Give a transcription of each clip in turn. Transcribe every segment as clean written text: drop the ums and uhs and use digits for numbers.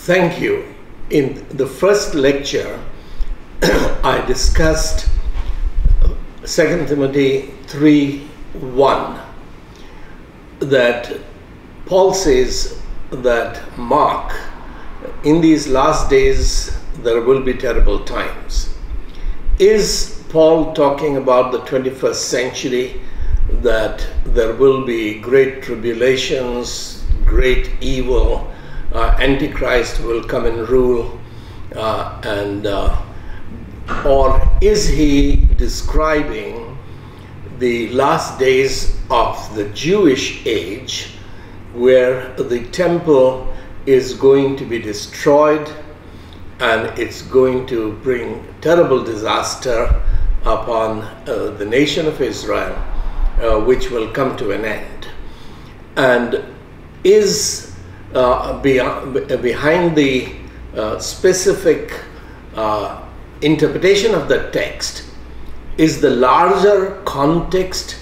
Thank you. In the first lecture, I discussed 2 Timothy 3:1, that Paul says that, Mark, in these last days there will be terrible times. Is Paul talking about the 21st century, that there will be great tribulations, great evil, Antichrist will come and rule, or is he describing the last days of the Jewish age, where the temple is going to be destroyed and it's going to bring terrible disaster upon the nation of Israel, which will come to an end? And is behind the specific interpretation of the text is the larger context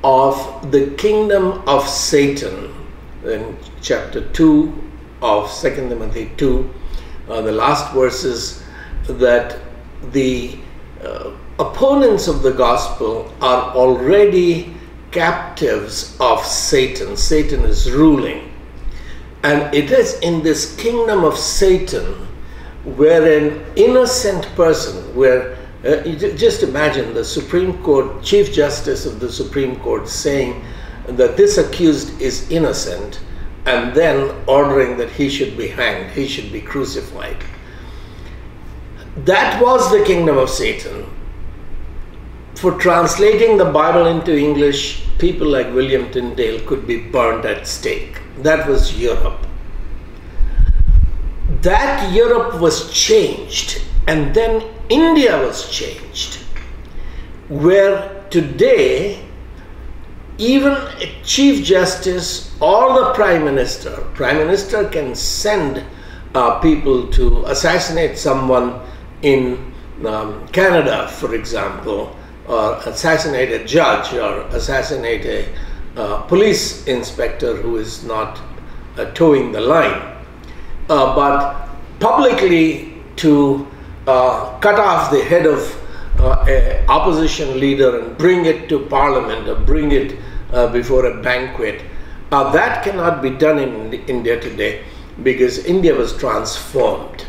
of the kingdom of Satan in chapter 2 of 2 Timothy 2, the last verses, that the opponents of the gospel are already captives of Satan. Satan is ruling. And it is in this kingdom of Satan where an innocent person, where just imagine the Supreme Court, Chief Justice of the Supreme Court saying that this accused is innocent, and then ordering that he should be hanged, he should be crucified. That was the kingdom of Satan. For translating the Bible into English, people like William Tyndale could be burned at stake. That was Europe. That Europe was changed, and then India was changed, where today even a Chief Justice or the Prime Minister can send people to assassinate someone in Canada, for example, or assassinate a judge, or assassinate a police inspector who is not towing the line. But publicly to cut off the head of an opposition leader and bring it to Parliament, or bring it before a banquet, that cannot be done in India today, because India was transformed.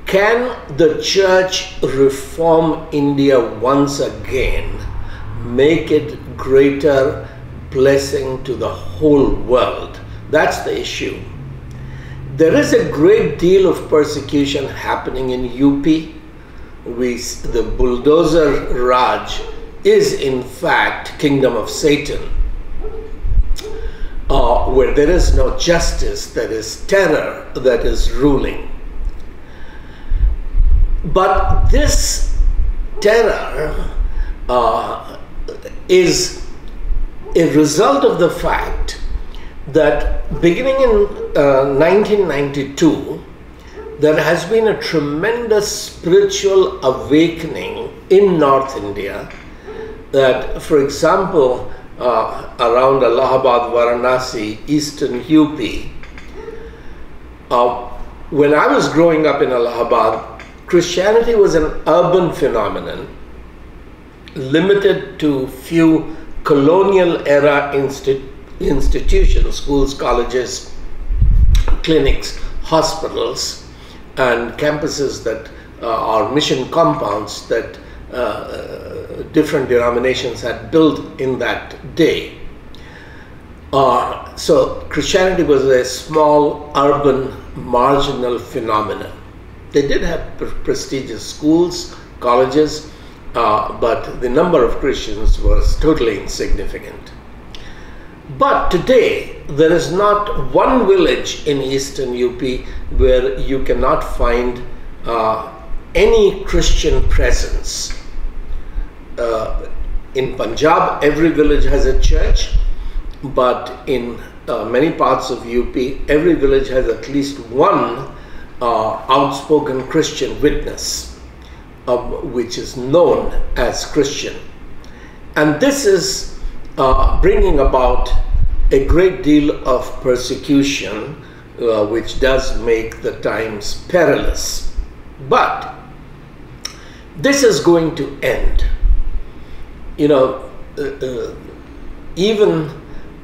Can the church reform India once again, make it greater blessing to the whole world? That's the issue. There is a great deal of persecution happening in UP. The bulldozer Raj is in fact kingdom of Satan, where there is no justice, there is terror that is ruling. But this terror is a result of the fact that beginning in 1992, there has been a tremendous spiritual awakening in North India, that, for example, around Allahabad, Varanasi, eastern UP, when I was growing up in Allahabad, Christianity was an urban phenomenon, limited to few colonial era institutions, schools, colleges, clinics, hospitals, and campuses that are mission compounds that different denominations had built in that day. So Christianity was a small, urban, marginal phenomenon. They did have prestigious schools, colleges, but the number of Christians was totally insignificant. But today, there is not one village in eastern UP where you cannot find any Christian presence. In Punjab, every village has a church, but in many parts of UP, every village has at least one outspoken Christian witness, which is known as Christian. And this is bringing about a great deal of persecution which does make the times perilous. But this is going to end. You know, even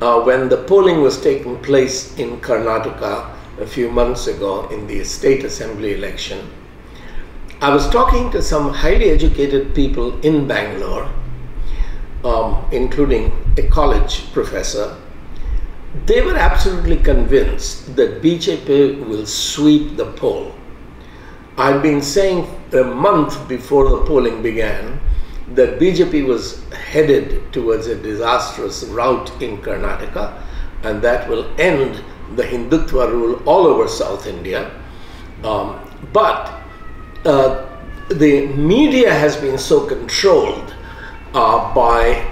when the polling was taking place in Karnataka a few months ago in the state assembly election, I was talking to some highly educated people in Bangalore, including a college professor. They were absolutely convinced that BJP will sweep the poll. I've been saying a month before the polling began that BJP was headed towards a disastrous rout in Karnataka, and that will end the Hindutva rule all over South India. But the media has been so controlled by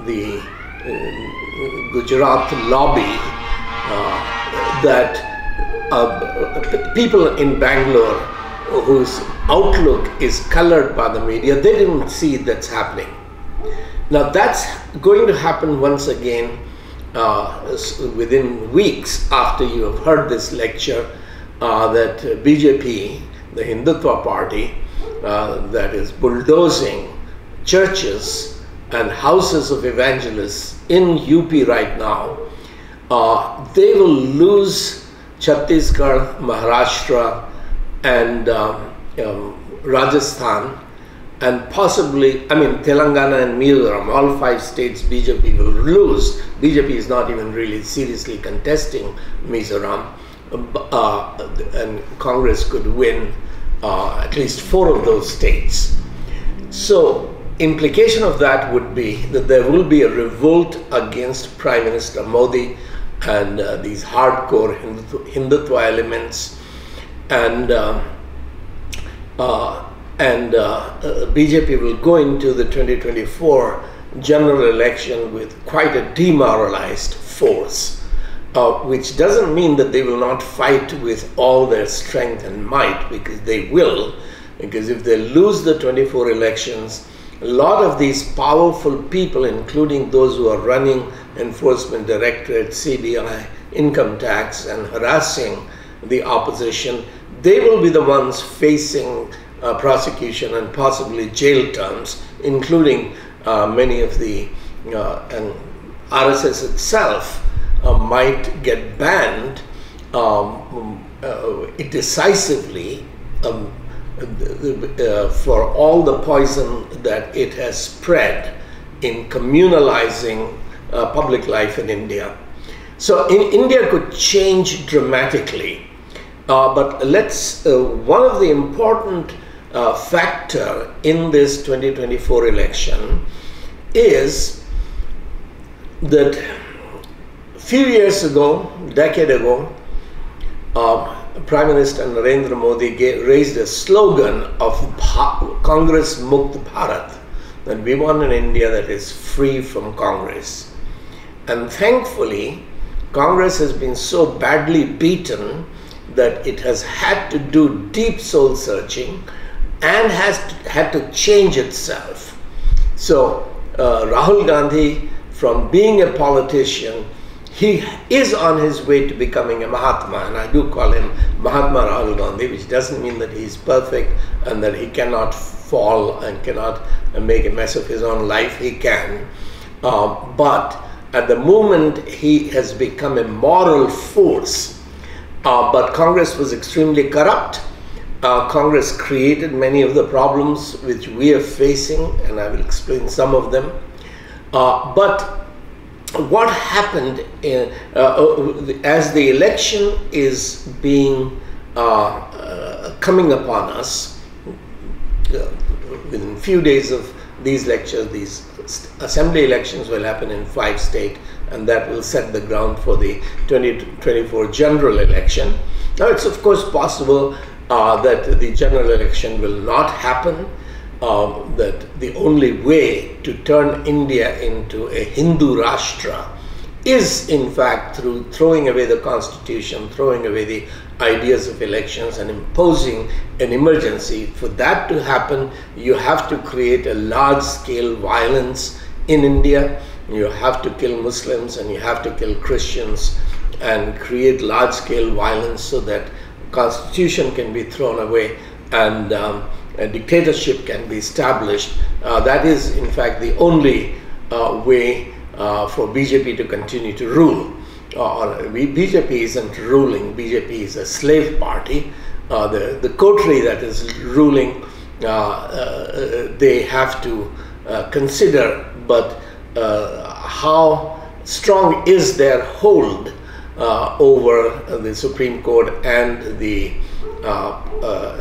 the Gujarat lobby that people in Bangalore whose outlook is colored by the media, they didn't see that's happening. Now that's going to happen once again within weeks after you have heard this lecture, that BJP, the Hindutva party, that is bulldozing churches and houses of evangelists in UP right now, they will lose Chhattisgarh, Maharashtra, and Rajasthan, and possibly, I mean, Telangana and Mizoram, all 5 states BJP will lose. BJP is not even really seriously contesting Mizoram, and Congress could win at least 4 of those states. So, implication of that would be that there will be a revolt against Prime Minister Modi and these hardcore Hindutva elements, and BJP will go into the 2024 general election with quite a demoralized force, which doesn't mean that they will not fight with all their strength and might, because they will, because if they lose the 24 elections, a lot of these powerful people, including those who are running Enforcement Directorate, CBI, income tax, and harassing the opposition, they will be the ones facing prosecution and possibly jail terms, including many of the, and RSS itself might get banned decisively for all the poison that it has spread in communalizing public life in India. So India could change dramatically, but let's, one of the important factor in this 2024 election is that a few years ago, decade ago, Prime Minister Narendra Modi raised a slogan of Congress Mukt Bharat, that we want an India that is free from Congress. And thankfully, Congress has been so badly beaten that it has had to do deep soul searching and has had to change itself. So Rahul Gandhi, from being a politician, he is on his way to becoming a Mahatma, and I do call him Mahatma Rahul Gandhi, which doesn't mean that he's perfect and that he cannot fall and cannot make a mess of his own life. He can. But at the moment, he has become a moral force. But Congress was extremely corrupt. Congress created many of the problems which we are facing, and I will explain some of them. But what happened as the election is being coming upon us, within a few days of these lectures, these assembly elections will happen in 5 states, and that will set the ground for the 2024 general election. Now, it's of course possible that the general election will not happen, that the only way to turn India into a Hindu Rashtra is in fact through throwing away the constitution, throwing away the ideas of elections and imposing an emergency. For that to happen, you have to create a large-scale violence in India. You have to kill Muslims and you have to kill Christians and create large-scale violence so that constitution can be thrown away and a dictatorship can be established. That is, in fact, the only way for BJP to continue to rule. BJP isn't ruling. BJP is a slave party. The coterie that is ruling, they have to consider, but how strong is their hold over the Supreme Court and the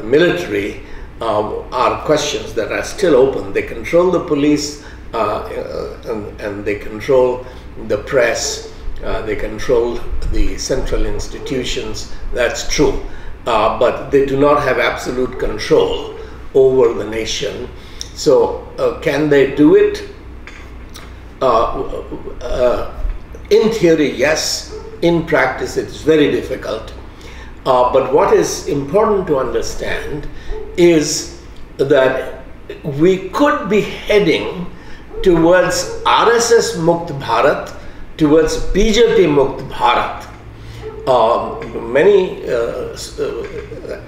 military are questions that are still open. They control the police and they control the press, they control the central institutions, that's true. But they do not have absolute control over the nation. So can they do it? In theory, yes. In practice, it's very difficult. But what is important to understand is that we could be heading towards RSS Mukt Bharat, towards BJP Mukt Bharat. Many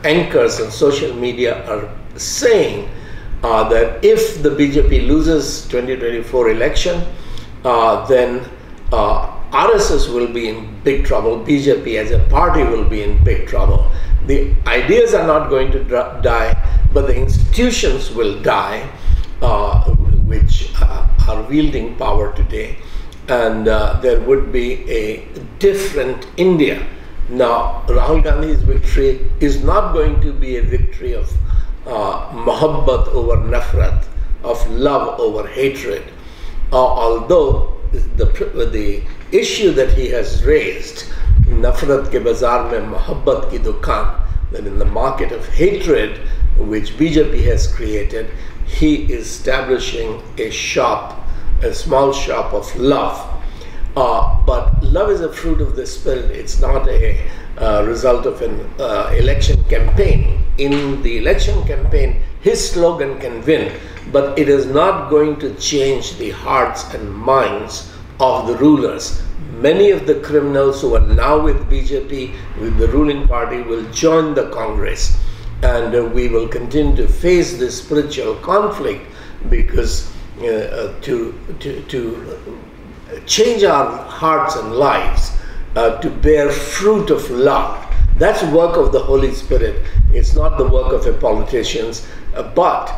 anchors on social media are saying that if the BJP loses 2024 election, then RSS will be in big trouble, BJP as a party will be in big trouble. The ideas are not going to die, but the institutions will die, which are wielding power today, and there would be a different India. Now, Rahul Gandhi's victory is not going to be a victory of mohabbat over nafrat, of love over hatred, although the issue that he has raised, nafrat ke bazaar mein mohabbat ki dukaan, that in the market of hatred which BJP has created, he is establishing a shop, a small shop of love. But love is a fruit of the spirit. It's not a result of an election campaign. In the election campaign, his slogan can win, but it is not going to change the hearts and minds of the rulers. Many of the criminals who are now with BJP, with the ruling party, will join the Congress, and we will continue to face this spiritual conflict, because to change our hearts and lives, to bear fruit of love, that's work of the Holy Spirit. It's not the work of the politicians, but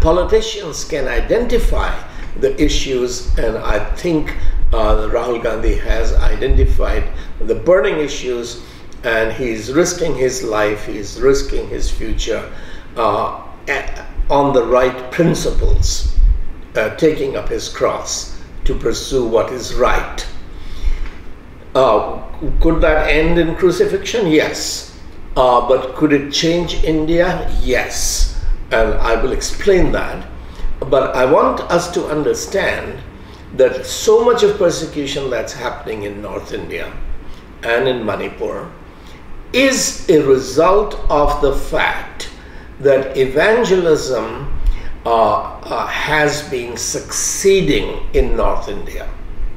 politicians can identify the issues, and I think Rahul Gandhi has identified the burning issues, and he's risking his life, he's risking his future on the right principles, taking up his cross to pursue what is right. Could that end in crucifixion? Yes. But could it change India? Yes. And I will explain that. But I want us to understand that so much of persecution that's happening in North India and in Manipur is a result of the fact that evangelism has been succeeding in North India.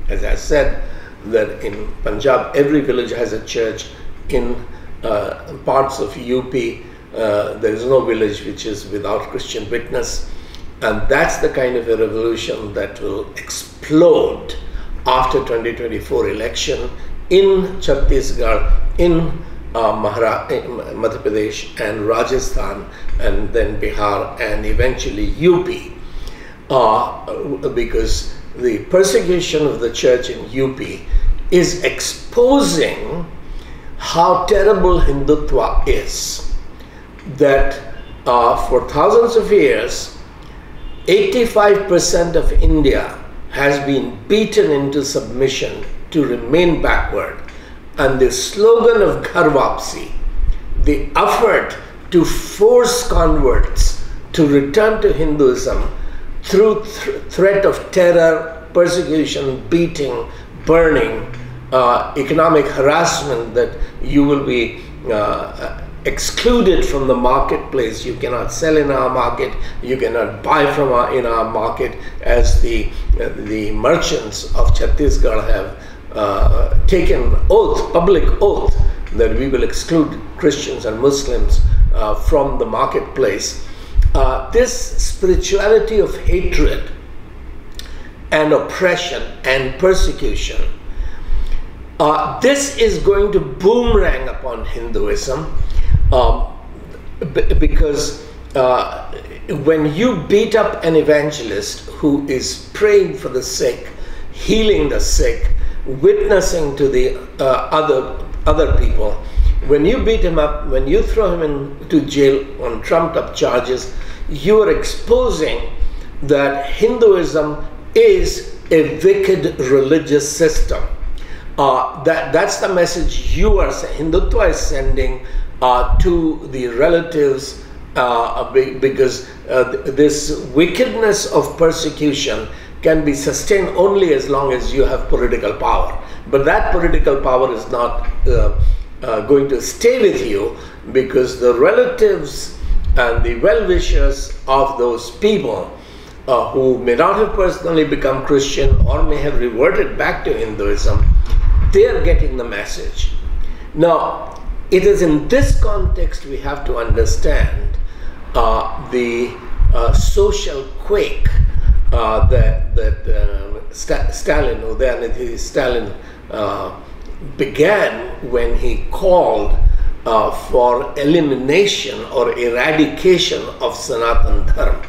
As I said, that in Punjab, every village has a church. In parts of UP, there is no village which is without Christian witness. And that's the kind of a revolution that will explode after 2024 election in Chhattisgarh, in Madhya Pradesh and Rajasthan, and then Bihar, and eventually UP, because the persecution of the church in UP is exposing how terrible Hindutva is. That for thousands of years, 85% of India has been beaten into submission to remain backward. And the slogan of Ghar Wapsi, the effort to force converts to return to Hinduism through threat of terror, persecution, beating, burning, economic harassment, that you will be excluded from the marketplace. You cannot sell in our market, you cannot buy from in our market, as the merchants of Chhattisgarh have taken oath, public oath, that we will exclude Christians and Muslims from the marketplace. This spirituality of hatred and oppression and persecution, this is going to boomerang upon Hinduism, because when you beat up an evangelist who is praying for the sick, healing the sick, witnessing to the other people, when you beat him up, when you throw him into jail on trumped up charges, you are exposing that Hinduism is a wicked religious system. That's the message you are saying, Hindutva is sending to the relatives, because this wickedness of persecution can be sustained only as long as you have political power. But that political power is not going to stay with you, because the relatives and the well-wishers of those people who may not have personally become Christian or may have reverted back to Hinduism, they are getting the message. Now, it is in this context we have to understand the social quake that Stalin, Udayanidhi Stalin, began when he called for elimination or eradication of Sanatan Dharma.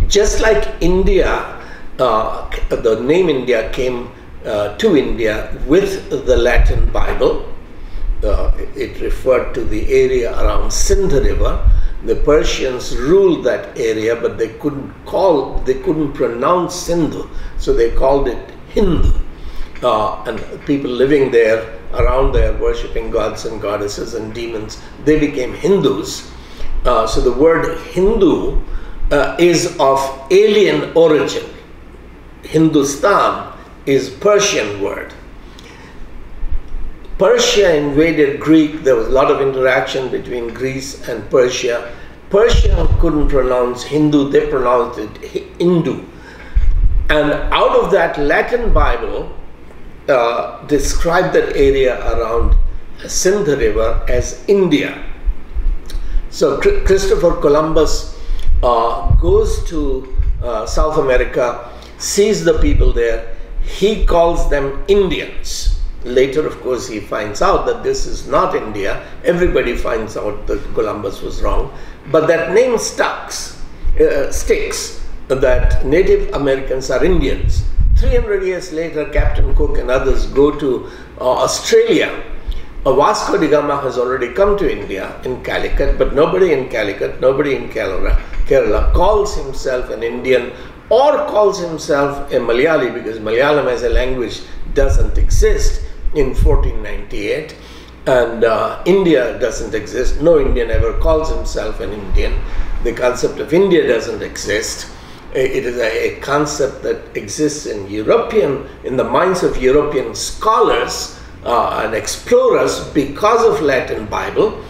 Just like India, the name India came to India with the Latin Bible. It referred to the area around Sindh River. The Persians ruled that area, but they couldn't pronounce Sindhu, so they called it Hindu. And people living there, around there, worshipping gods and goddesses and demons, they became Hindus. So the word Hindu is of alien origin. Hindustan is Persian word. Persia invaded Greek. There was a lot of interaction between Greece and Persia. Persia couldn't pronounce Hindu, they pronounced it Hindu. And out of that, Latin Bible described that area around Sindh River as India. So Christopher Columbus goes to South America, sees the people there, he calls them Indians. Later, of course, he finds out that this is not India. Everybody finds out that Columbus was wrong. But that name sticks, that Native Americans are Indians. 300 years later, Captain Cook and others go to Australia. Vasco da Gama has already come to India in Calicut, but nobody in Calicut, nobody in Kerala calls himself an Indian or calls himself a Malayali, because Malayalam as a language doesn't exist in 1498, and India doesn't exist. No Indian ever calls himself an Indian. The concept of India doesn't exist. It is a concept that exists in the minds of European scholars and explorers because of Latin Bible.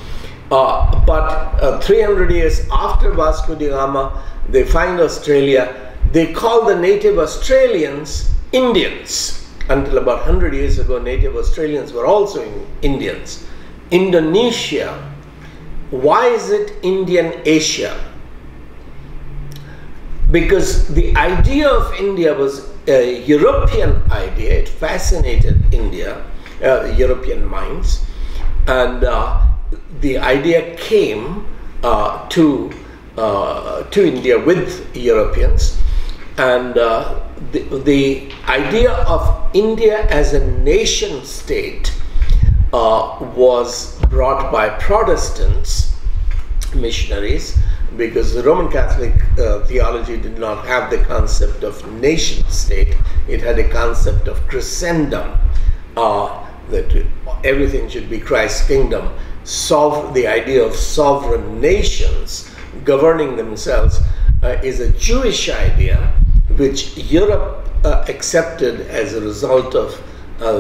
But 300 years after Vasco da Gama, they find Australia. They call the native Australians Indians. Until about 100 years ago, native Australians were also Indians. Indonesia, why is it Indian Asia? Because the idea of India was a European idea. It fascinated European minds. And the idea came to India with Europeans. And the idea of India as a nation state was brought by Protestants, missionaries, because the Roman Catholic theology did not have the concept of nation state. It had a concept of Christendom, that everything should be Christ's kingdom. The idea of sovereign nations governing themselves is a Jewish idea, which Europe accepted as a result of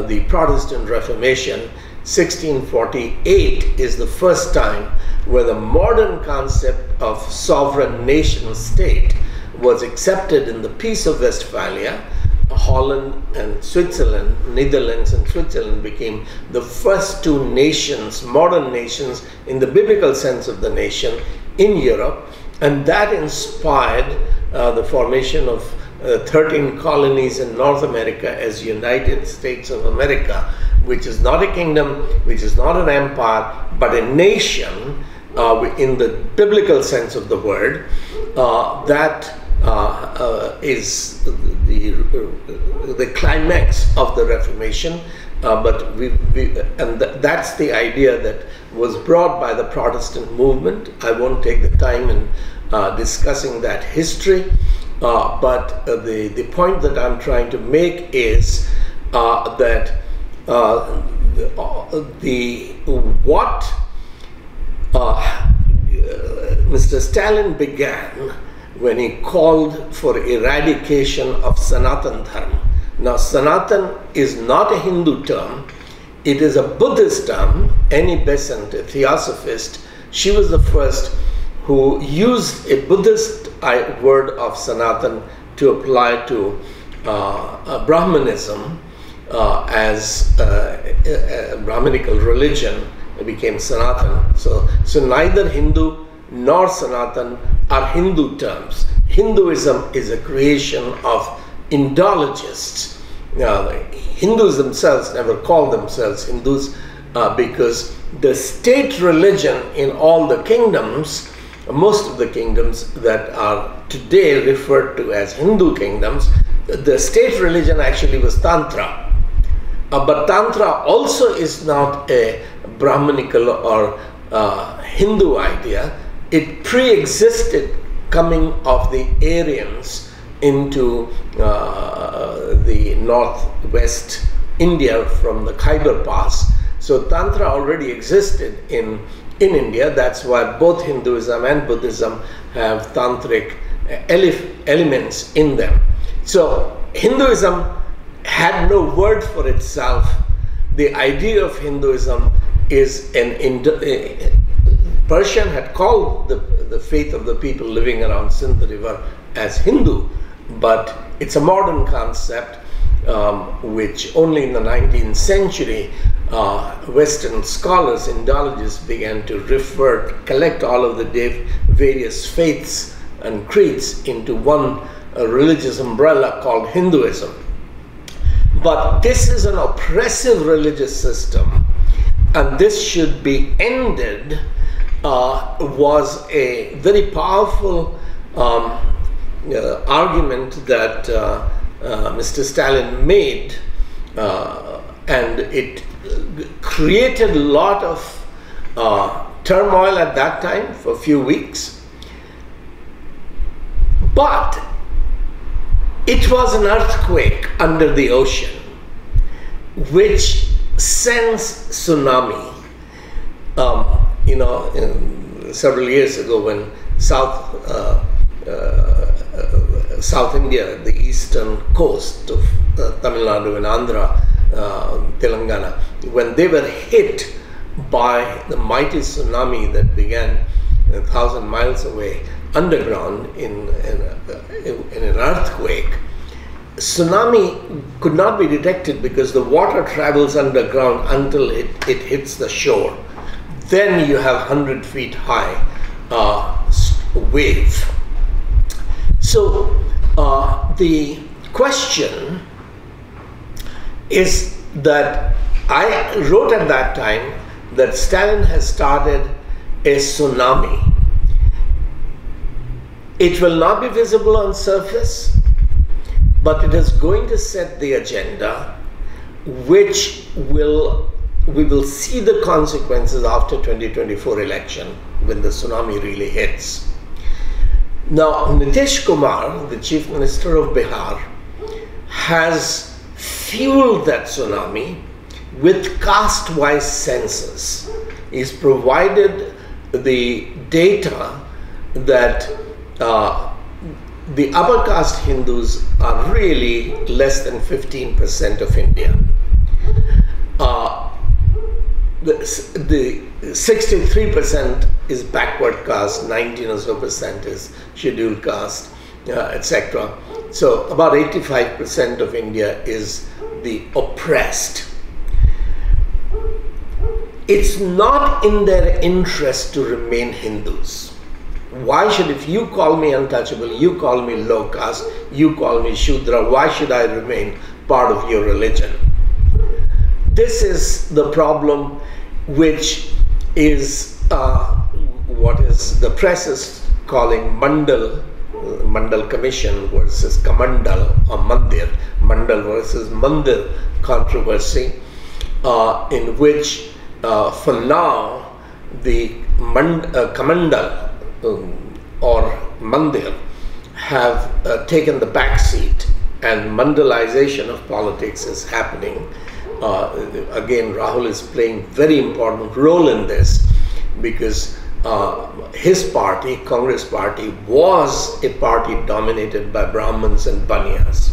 the Protestant Reformation. 1648 is the first time where the modern concept of sovereign nation state was accepted in the Peace of Westphalia, Holland and Switzerland, Netherlands and Switzerland became the first two nations, modern nations in the biblical sense of the nation in Europe, and that inspired the formation of 13 colonies in North America as United States of America, which is not a kingdom, which is not an empire, but a nation in the biblical sense of the word. That is the climax of the Reformation, that's the idea that was brought by the Protestant movement. I won't take the time in discussing that history, but the point that I'm trying to make is that what Mr. Stalin began when he called for eradication of Sanatan Dharma. Now, Sanatan is not a Hindu term, it is a Buddhist term. Annie Besant, a theosophist, she was the first who used a Buddhist word of Sanatan to apply to Brahmanism as a Brahminical religion. It became Sanatan. So neither Hindu nor Sanatan are Hindu terms. Hinduism is a creation of Indologists. Hindus themselves never call themselves Hindus because the state religion in all the kingdoms, most of the kingdoms that are today referred to as Hindu kingdoms, the state religion actually was Tantra. But Tantra also is not a Brahminical or Hindu idea. It pre-existed coming of the Aryans into the northwest India from the Khyber Pass. So Tantra already existed in India. That's why both Hinduism and Buddhism have tantric elements in them. So Hinduism had no word for itself. The idea of Hinduism is Persian had called the faith of the people living around Sindh River as Hindu, but it's a modern concept which only in the 19th century Western scholars, Indologists began to collect all of the various faiths and creeds into one religious umbrella called Hinduism. But this is an oppressive religious system, and this should be ended, was a very powerful argument that Mr. Stalin made, and it created a lot of turmoil at that time for a few weeks. But it was an earthquake under the ocean which sends tsunami. Several years ago when South India, the eastern coast of Tamil Nadu and Andhra, Telangana, when they were hit by the mighty tsunami that began 1,000 miles away underground in an earthquake, tsunami could not be detected because the water travels underground until it hits the shore. Then you have 100 feet high wave. So the question is that I wrote at that time that Stalin has started a tsunami. It will not be visible on surface, but it is going to set the agenda, which we will see the consequences after 2024 election when the tsunami really hits. Now, Nitish Kumar, the Chief Minister of Bihar, has fueled that tsunami with caste-wise census. He's provided the data that the upper caste Hindus are really less than 15% of India. The 63% is backward caste, 19 or so percent is scheduled caste, etc. So about 85% of India is the oppressed. It's not in their interest to remain Hindus. Why should, if you call me untouchable, you call me low caste, you call me Shudra, why should I remain part of your religion? This is the problem, which is what is the press is calling Mandal Commission versus Kamandal or Mandir, Mandal versus Mandir controversy, in which for now the Kamandal or Mandir have taken the back seat, and Mandalization of politics is happening. Again, Rahul is playing very important role in this, because his party, Congress party, was a party dominated by Brahmins and Banyas.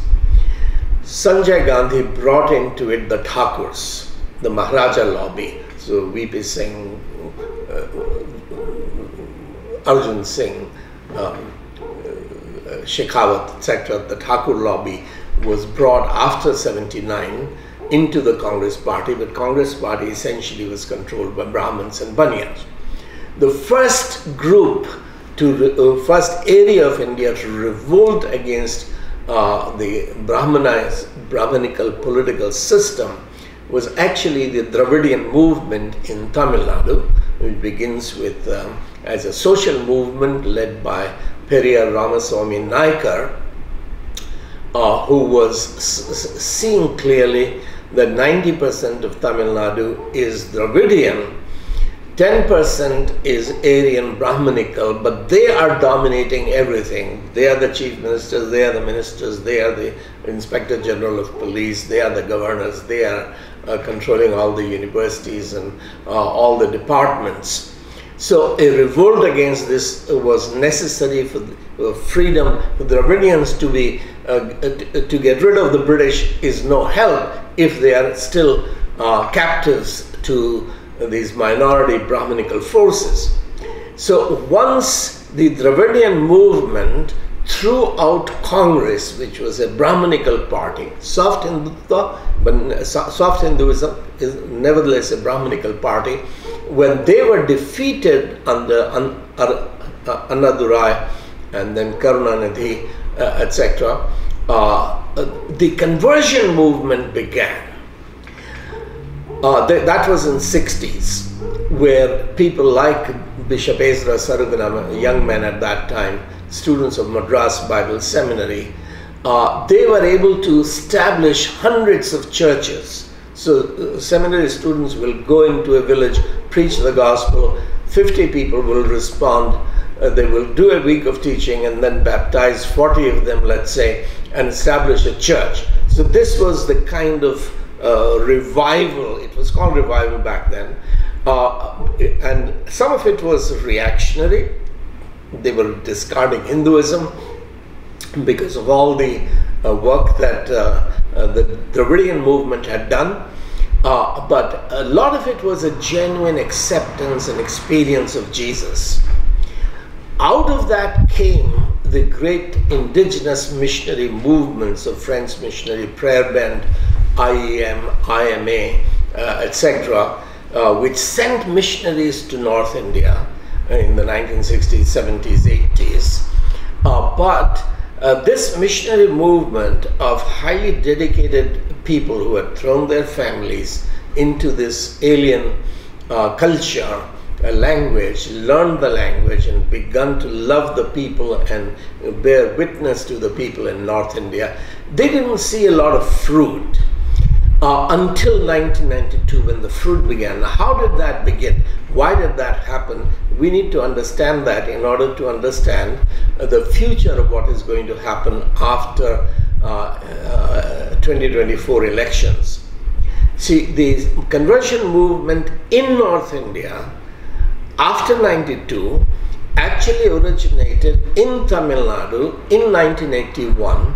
Sanjay Gandhi brought into it the Thakurs, the Maharaja lobby. So VP Singh, Arjun Singh, Shekhawat, etc., the Thakur lobby was brought after 79 into the Congress party, but Congress party essentially was controlled by Brahmins and Banyas. The first group first area of India to revolt against the Brahmanical political system was actually the Dravidian movement in Tamil Nadu, which begins with as a social movement led by Periyar Ramaswamy Naikar, who was seeing clearly that 90% of Tamil Nadu is Dravidian, 10% is Aryan Brahmanical, but they are dominating everything. They are the chief ministers, they are the ministers, they are the inspector general of police, they are the governors, they are controlling all the universities and all the departments. So a revolt against this was necessary for freedom. For the Dravidians to be to get rid of the British is no help if they are still captives to these minority Brahmanical forces. So once the Dravidian movement threw out Congress, which was a Brahmanical party, soft Hinduism is nevertheless a Brahmanical party, when they were defeated under Annadurai and then Karunanidhi, etc., the conversion movement began. That was in 60s, where people like Bishop Ezra Saruganam, young men at that time, students of Madras Bible Seminary, they were able to establish hundreds of churches. So seminary students will go into a village, preach the gospel, 50 people will respond, they will do a week of teaching and then baptize 40 of them, let's say, and establish a church. So this was the kind of revival, it was called revival back then, and some of it was reactionary. They were discarding Hinduism because of all the work that the Dravidian movement had done, but a lot of it was a genuine acceptance and experience of Jesus. Out of that came the great indigenous missionary movements of French missionary, Prayer Band, IEM, IMA, etc., which sent missionaries to North India in the 1960s, 70s, 80s. But this missionary movement of highly dedicated people who had thrown their families into this alien culture, language, learned the language and begun to love the people and bear witness to the people in North India, they didn't see a lot of fruit until 1992 when the fruit began. Now, how did that begin? Why did that happen? We need to understand that in order to understand the future of what is going to happen after 2024 elections. See, the conversion movement in North India after 92 actually originated in Tamil Nadu in 1981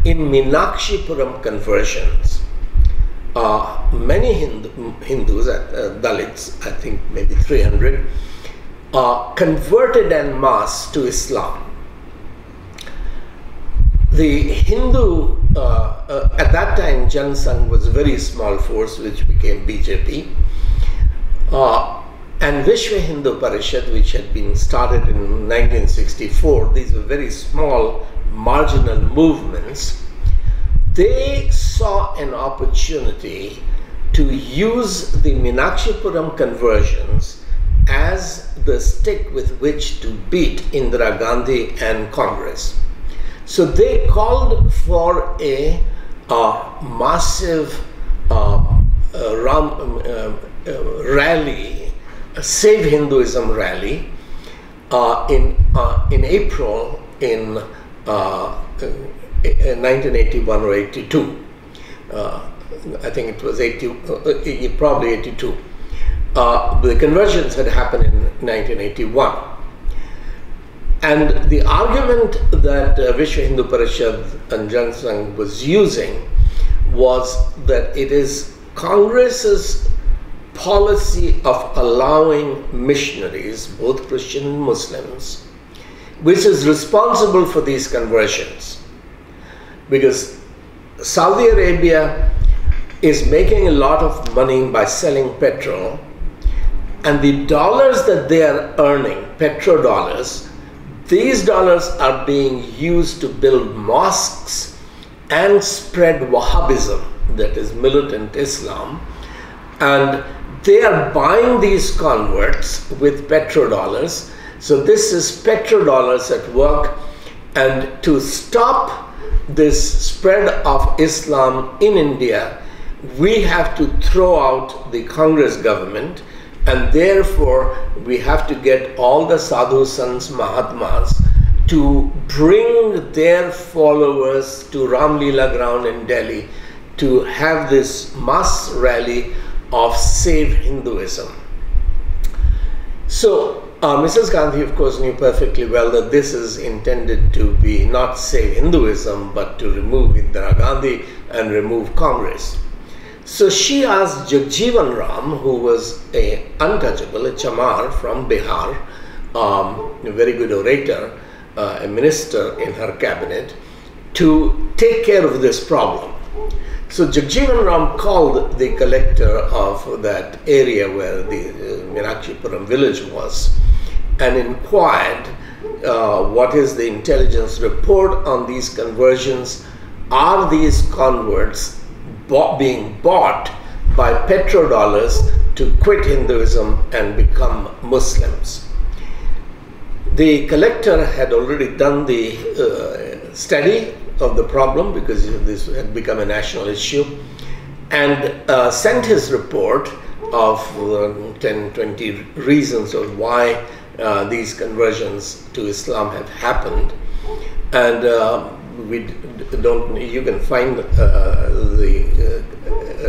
in Meenakshipuram conversions. Many Hindus, Dalits, I think maybe 300, converted en masse to Islam. the Hindu, at that time, Jan Sangh was a very small force which became BJP. And Vishwa Hindu Parishad, which had been started in 1964, these were very small marginal movements. They saw an opportunity to use the Meenakshipuram conversions as the stick with which to beat Indira Gandhi and Congress. So they called for a massive rally, a Save Hinduism rally in April in 1981 or 82. I think it was probably 82. The conversions had happened in 1981. And the argument that Vishwa Hindu Parishad and Jan Sangh was using was that it is Congress's policy of allowing missionaries, both Christian and Muslims, which is responsible for these conversions. Because Saudi Arabia is making a lot of money by selling petrol, and the dollars that they are earning, petrodollars, these dollars are being used to build mosques and spread Wahhabism, that is militant Islam, and they are buying these converts with petrodollars. So this is petrodollars at work, and to stop this spread of Islam in India, we have to throw out the Congress government, and therefore we have to get all the sadhu sants, mahatmas, to bring their followers to Ram Leela ground in Delhi to have this mass rally of Save Hinduism. So Mrs. Gandhi, of course, knew perfectly well that this is intended to be not Save Hinduism, but to remove Indira Gandhi and remove Congress. So she asked Jagjivan Ram, who was an untouchable, a chamar from Bihar, a very good orator, a minister in her cabinet, to take care of this problem. So Jagjivan Ram called the collector of that area where the Meenakshipuram village was and inquired what is the intelligence report on these conversions. Are these converts being bought by petrodollars to quit Hinduism and become Muslims? The collector had already done the study of the problem, because this had become a national issue, and sent his report of 10-20 reasons of why these conversions to Islam have happened. And you can find the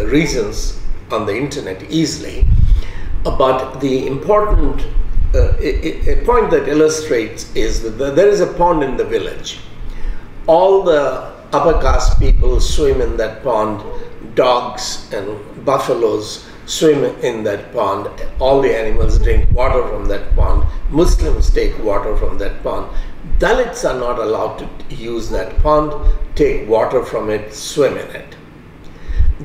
reasons on the internet easily. But the important a point that illustrates is that there is a pond in the village. All the upper caste people swim in that pond. Dogs and buffaloes swim in that pond. All the animals drink water from that pond. Muslims take water from that pond. Dalits are not allowed to use that pond, take water from it, swim in it.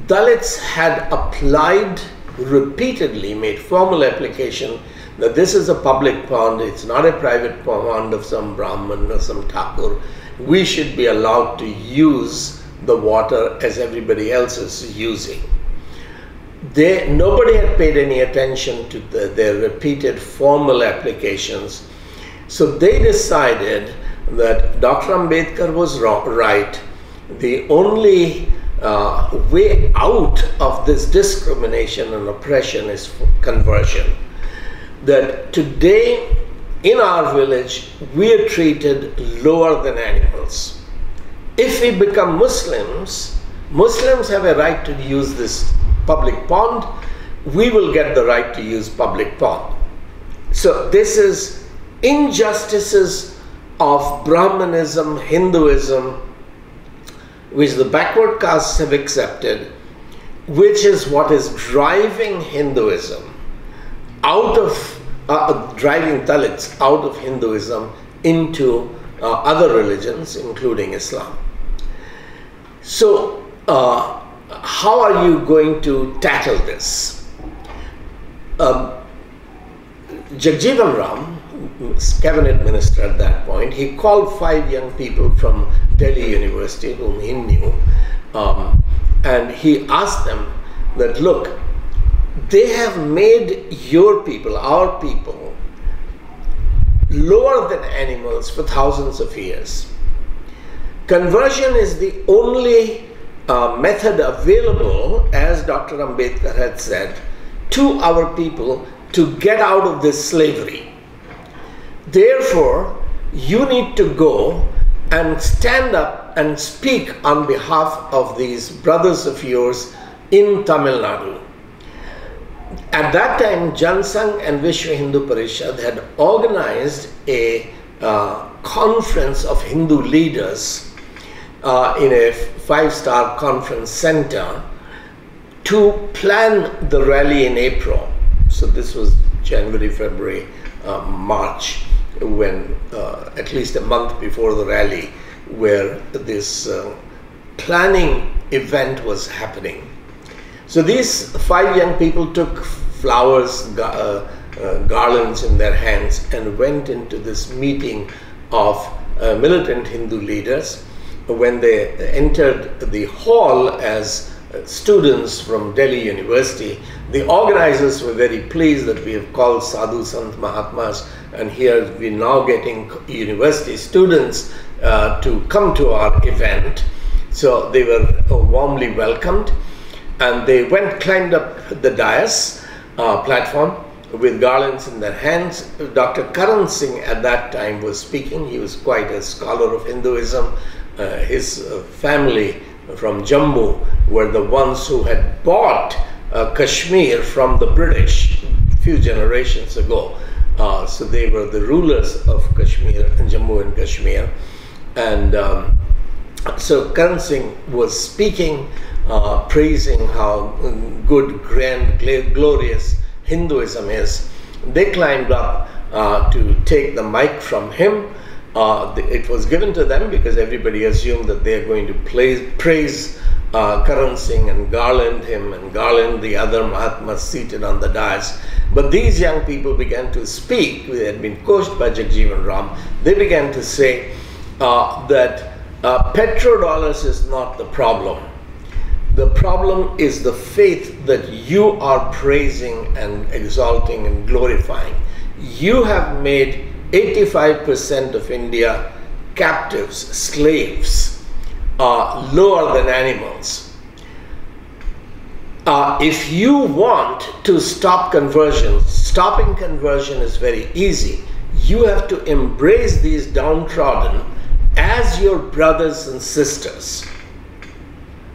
Dalits had applied repeatedly, made formal application that this is a public pond, it's not a private pond of some Brahman or some Thakur. We should be allowed to use the water as everybody else is using. Nobody had paid any attention to their repeated formal applications. So they decided that Dr. Ambedkar was right. The only way out of this discrimination and oppression is conversion. That today in our village we are treated lower than animals. If we become Muslims, Muslims have a right to use this public pond. We will get the right to use public pond. So this is injustices of Brahmanism, Hinduism, which the backward castes have accepted, which is what is driving Hinduism out of, driving Dalits out of Hinduism into other religions, including Islam. So, how are you going to tackle this? Jagjeevan Ram, cabinet minister at that point, he called 5 young people from Delhi University whom he knew, and he asked them that, look, they have made your people, our people, lower than animals for thousands of years. Conversion is the only method available, as Dr. Ambedkar had said, to our people to get out of this slavery. Therefore, you need to go and stand up and speak on behalf of these brothers of yours in Tamil Nadu. At that time, Jansangh and Vishwa Hindu Parishad had organized a conference of Hindu leaders in a 5-star conference center to plan the rally in April. So this was January, February, March, when at least a month before the rally, where this planning event was happening. So these 5 young people took flowers, garlands in their hands, and went into this meeting of militant Hindu leaders. When they entered the hall as students from Delhi University, the organizers were very pleased that we have called Sadhu Sant Mahatmas, and here we're now getting university students to come to our event. So they were warmly welcomed, and they climbed up the dais platform with garlands in their hands. Dr. Karan Singh at that time was speaking. He was quite a scholar of Hinduism. His family from Jammu were the ones who had bought Kashmir from the British a few generations ago. So they were the rulers of Kashmir, Jammu and Kashmir. And so Karan Singh was speaking, praising how good, grand, glorious Hinduism is. They climbed up to take the mic from him. It was given to them because everybody assumed that they are going to praise Karan Singh and garland him and garland the other Mahatmas seated on the dais. But these young people began to speak. They had been coached by Jagjeevan Ram. They began to say that petrodollars is not the problem. The problem is the faith that you are praising and exalting and glorifying. You have made 85% of India captives, slaves, lower than animals. If you want to stop conversion, stopping conversion is very easy. You have to embrace these downtrodden as your brothers and sisters.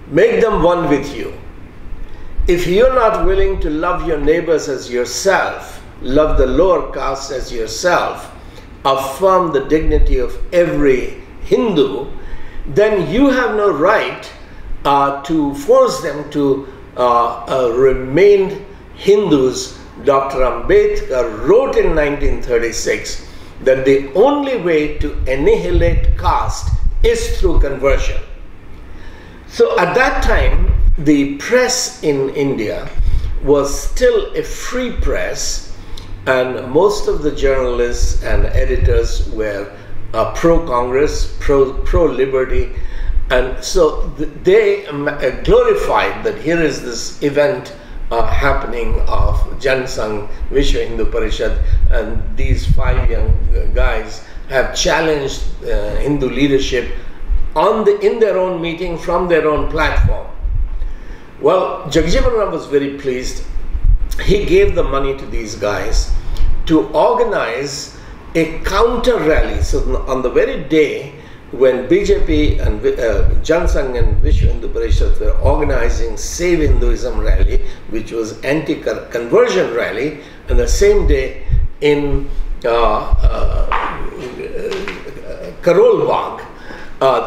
Make them one with you. If you're not willing to love your neighbors as yourself, love the lower caste as yourself, affirm the dignity of every Hindu, then you have no right to force them to remain Hindus. Dr. Ambedkar wrote in 1936 that the only way to annihilate caste is through conversion. So at that time, the press in India was still a free press, and most of the journalists and editors were pro-Congress, pro-liberty, and so they glorified that here is this event happening of Jansangh, Vishwa Hindu Parishad, and these 5 young guys have challenged Hindu leadership in their own meeting from their own platform. Well, Jagjeevan Ram was very pleased. He gave the money to these guys to organize a counter rally. So on the very day when BJP and Jansangh and Vishwa Hindu Parishad were organizing Save Hinduism rally, which was anti-conversion rally, and the same day in Karol Bagh,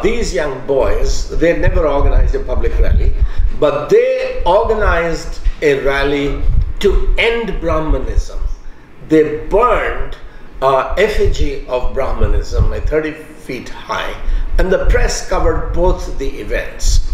these young boys, they had never organized a public rally, but they organized a rally to end Brahmanism. They burned effigy of Brahmanism, 30 feet high, and the press covered both the events.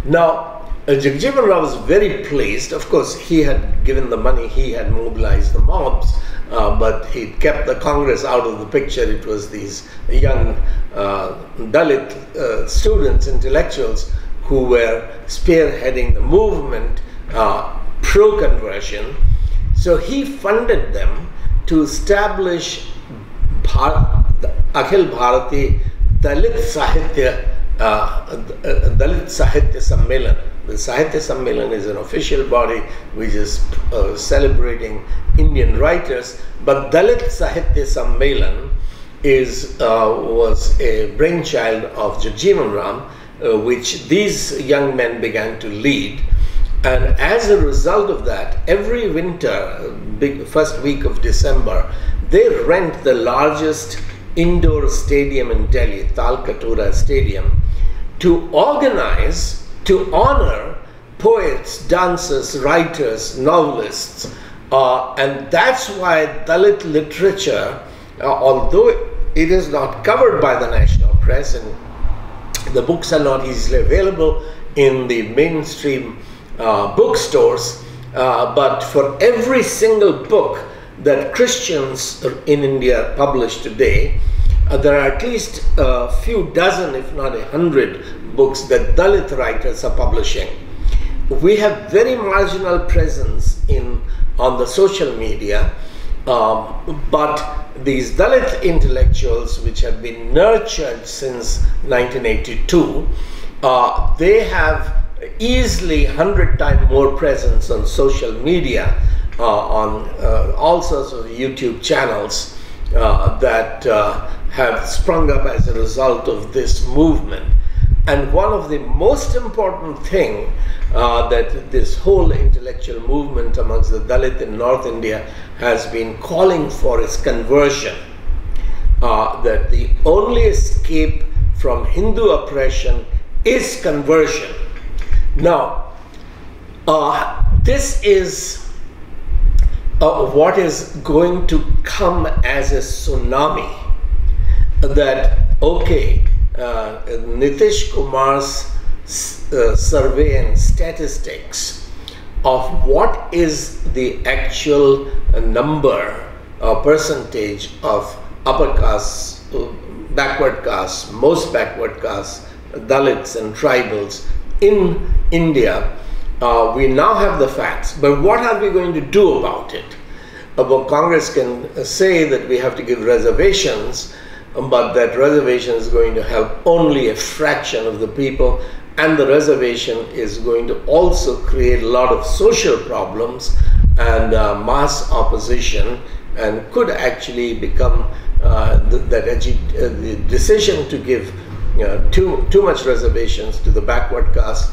Now, Jagjeevan Rao was very pleased. Of course, he had given the money, he had mobilized the mobs, but he kept the Congress out of the picture. It was these young Dalit students, intellectuals, who were spearheading the movement pro-conversion. So he funded them to establish Akhil Bharati Dalit Sahitya Sammelan. The Sahitya Sammelan is an official body which is celebrating Indian writers, but Dalit Sahitya Sammelan was a brainchild of Jagjeevan Ram, which these young men began to lead. And as a result of that, every winter, first week of December, they rent the largest indoor stadium in Delhi, Talkatura Stadium, to organize, to honor poets, dancers, writers, novelists. And that's why Dalit literature, although it is not covered by the national press and the books are not easily available in the mainstream bookstores, but for every single book that Christians in India publish today, there are at least a few dozen, if not 100 books that Dalit writers are publishing. We have very marginal presence on the social media, but these Dalit intellectuals, which have been nurtured since 1982, they have easily 100 times more presence on social media, on all sorts of YouTube channels that have sprung up as a result of this movement. And one of the most important thing that this whole intellectual movement amongst the Dalit in North India has been calling for is conversion. That the only escape from Hindu oppression is conversion. Now, this is what is going to come as a tsunami. That, okay, Nitish Kumar's survey and statistics of what is the actual number or percentage of upper castes, backward castes, most backward castes, Dalits and tribals in India, we now have the facts, but what are we going to do about it? Well, Congress can say that we have to give reservations, but that reservation is going to help only a fraction of the people, and the reservation is going to also create a lot of social problems and mass opposition, and could actually become the decision to give too much reservations to the backward caste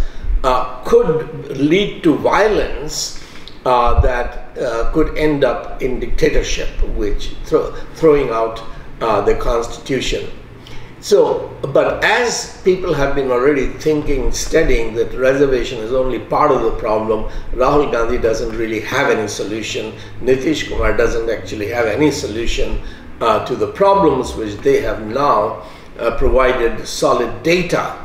could lead to violence that could end up in dictatorship, which throwing out the constitution. So, but as people have been already thinking, studying that reservation is only part of the problem, Rahul Gandhi doesn't really have any solution, Nitish Kumar doesn't actually have any solution to the problems which they have now provided solid data.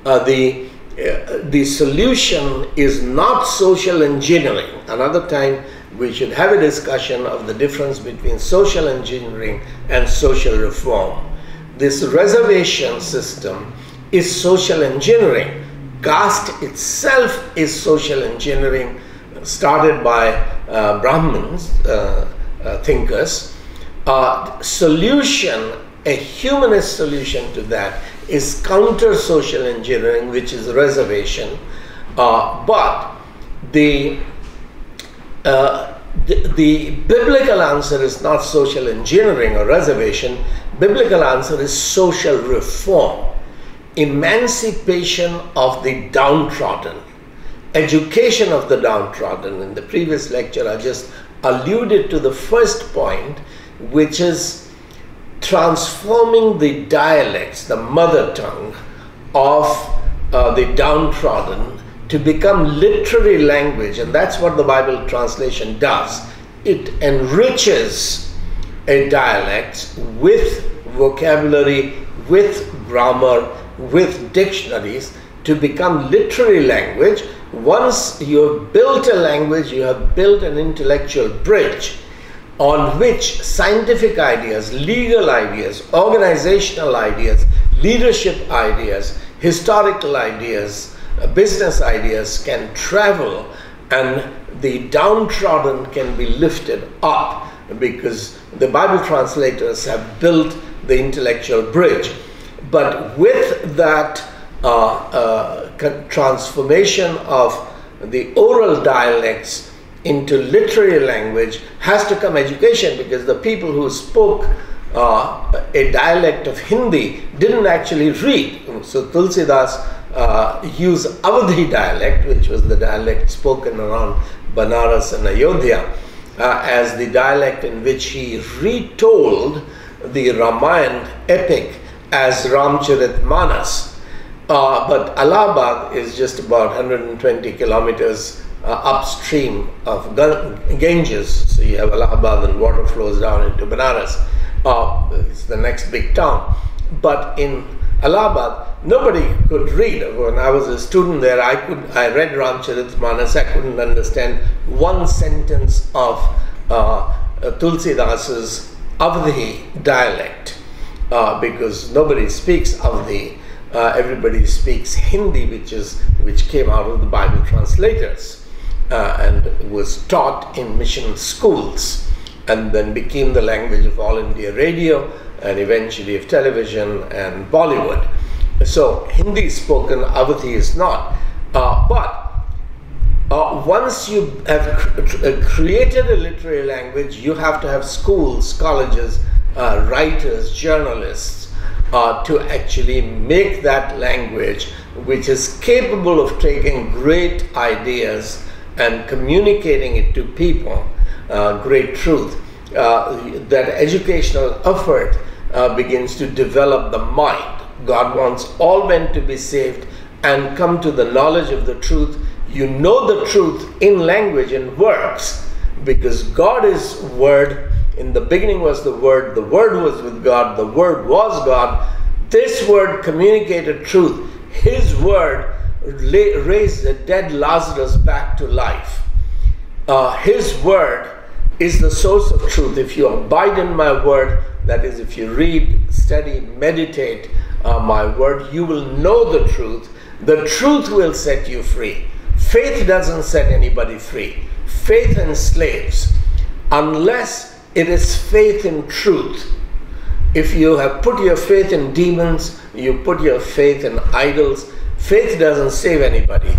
The solution is not social engineering. Another time we should have a discussion of the difference between social engineering and social reform. This reservation system is social engineering. Caste itself is social engineering, started by Brahmins, thinkers. Solution, a humanist solution to that, is counter-social engineering, which is reservation. But the biblical answer is not social engineering or reservation. Biblical answer is social reform, emancipation of the downtrodden, education of the downtrodden. In the previous lecture, I just alluded to the first point, which is transforming the dialects, the mother tongue of the downtrodden to become literary language. And that's what the Bible translation does. It enriches a dialect with vocabulary, with grammar, with dictionaries, to become literary language. Once you have built a language, you have built an intellectual bridge on which scientific ideas, legal ideas, organizational ideas, leadership ideas, historical ideas, business ideas can travel, and the downtrodden can be lifted up, because the Bible translators have built the intellectual bridge. But with that transformation of the oral dialects into literary language has to come education, because the people who spoke a dialect of Hindi didn't actually read. So Tulsidas used Awadhi dialect, which was the dialect spoken around Banaras and Ayodhya, as the dialect in which he retold the Ramayana epic as Ramcharitmanas. But Allahabad is just about 120 kilometers upstream of Ganges. So you have Allahabad and water flows down into Banaras. It's the next big town. But in Allahabad, nobody could read. When I was a student there, I read Ramcharitmanas. I couldn't understand one sentence of Tulsidas's Awadhi dialect, because nobody speaks Awadhi. Everybody speaks Hindi, which came out of the Bible translators and was taught in mission schools, and then became the language of All India Radio and eventually of television and Bollywood. So Hindi is spoken, Awadhi is not. But once you have created a literary language, you have to have schools, colleges, writers, journalists, to actually make that language, which is capable of taking great ideas and communicating it to people, great truth. That educational effort begins to develop the mind. God wants all men to be saved and come to the knowledge of the truth. You know the truth in language and works, because God is Word. In the beginning was the Word was with God, the Word was God. This Word communicated truth. His Word raised the dead Lazarus back to life. His Word is the source of truth. If you abide in my Word, that is, if you read, study, meditate my Word, you will know the truth. The truth will set you free. Faith doesn't set anybody free. Faith enslaves, unless it is faith in truth. If you have put your faith in demons, you put your faith in idols, faith doesn't save anybody.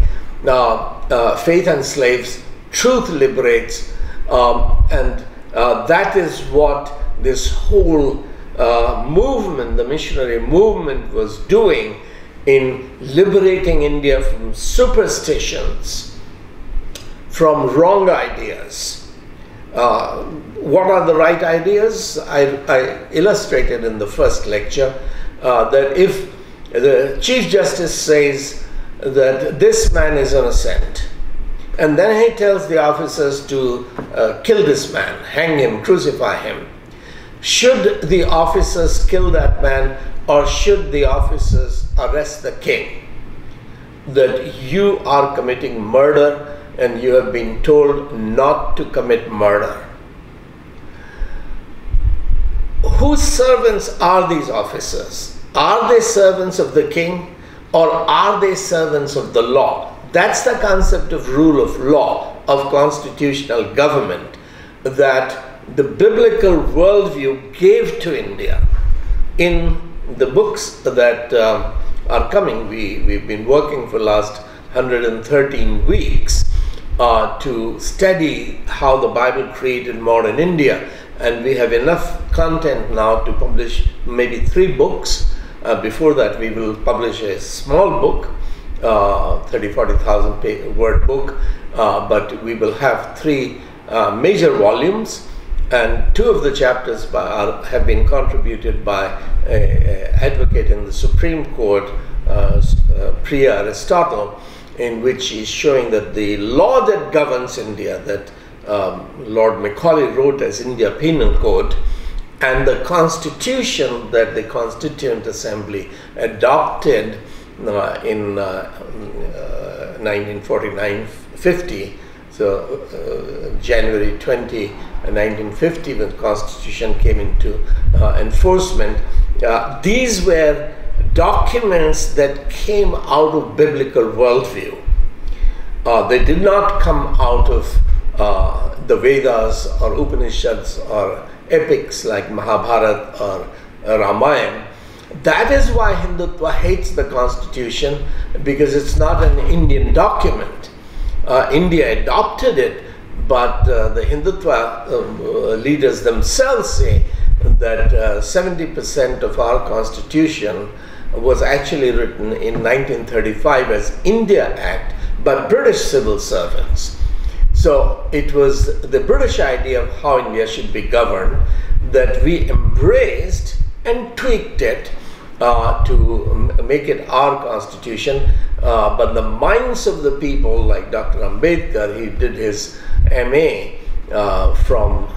Faith enslaves, truth liberates, and that is what this whole movement, the missionary movement, was doing in liberating India from superstitions, from wrong ideas. What are the right ideas? I illustrated in the first lecture that if the Chief Justice says that this man is innocent, and then he tells the officers to kill this man, hang him, crucify him, should the officers kill that man, or should the officers arrest the king? That you are committing murder and you have been told not to commit murder. Whose servants are these officers? Are they servants of the king, or are they servants of the law? That's the concept of rule of law, of constitutional government, that the biblical worldview gave to India. In the books that are coming, we've been working for the last 113 weeks to study how the Bible created modern India, and we have enough content now to publish maybe 3 books. Before that, we will publish a small book, 30,000-40,000 word book, but we will have 3 major volumes, and 2 of the chapters have been contributed by an advocate in the Supreme Court, Priya Aristotle, in which he is showing that the law that governs India, that Lord Macaulay wrote as India Penal Code, and the constitution that the Constituent Assembly adopted in 1949-50. So January 20, 1950, when the Constitution came into enforcement, these were documents that came out of biblical worldview. They did not come out of the Vedas or Upanishads or epics like Mahabharata or Ramayana. That is why Hindutva hates the Constitution, because it's not an Indian document. India adopted it, but the Hindutva leaders themselves say that 70% of our Constitution was actually written in 1935 as India Act by British civil servants. So it was the British idea of how India should be governed that we embraced and tweaked it to make it our constitution. But the minds of the people, like Dr. Ambedkar, he did his MA from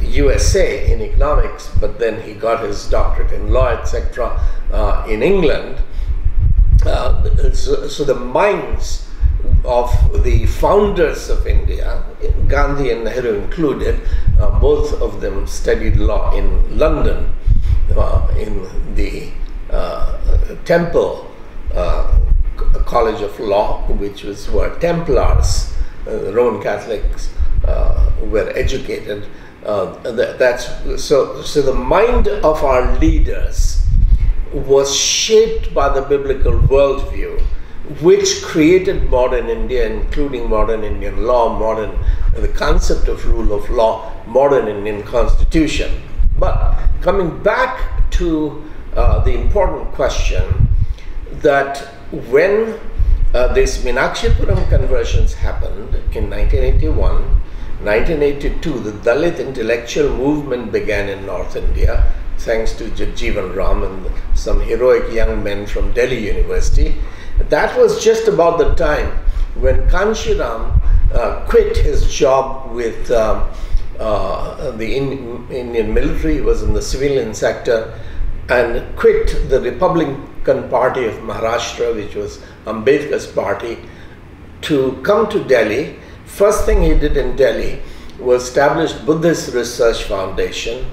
USA in economics, but then he got his doctorate in law, etc. In England. So the minds of the founders of India, Gandhi and Nehru included, both of them studied law in London, in the Temple College of Law, which was where Templars, Roman Catholics, were educated. So the mind of our leaders was shaped by the biblical worldview, which created modern India, including modern Indian law, the concept of rule of law, modern Indian constitution. But coming back to the important question, that when these Meenakshipuram conversions happened in 1981, 1982, the Dalit intellectual movement began in North India, thanks to Jagjeevan Ram and some heroic young men from Delhi University. That was just about the time when Kanshiram quit his job with the Indian military. He was in the civilian sector, and quit the Republican Party of Maharashtra, which was Ambedkar's party, to come to Delhi. First thing he did in Delhi was establish Buddhist Research Foundation,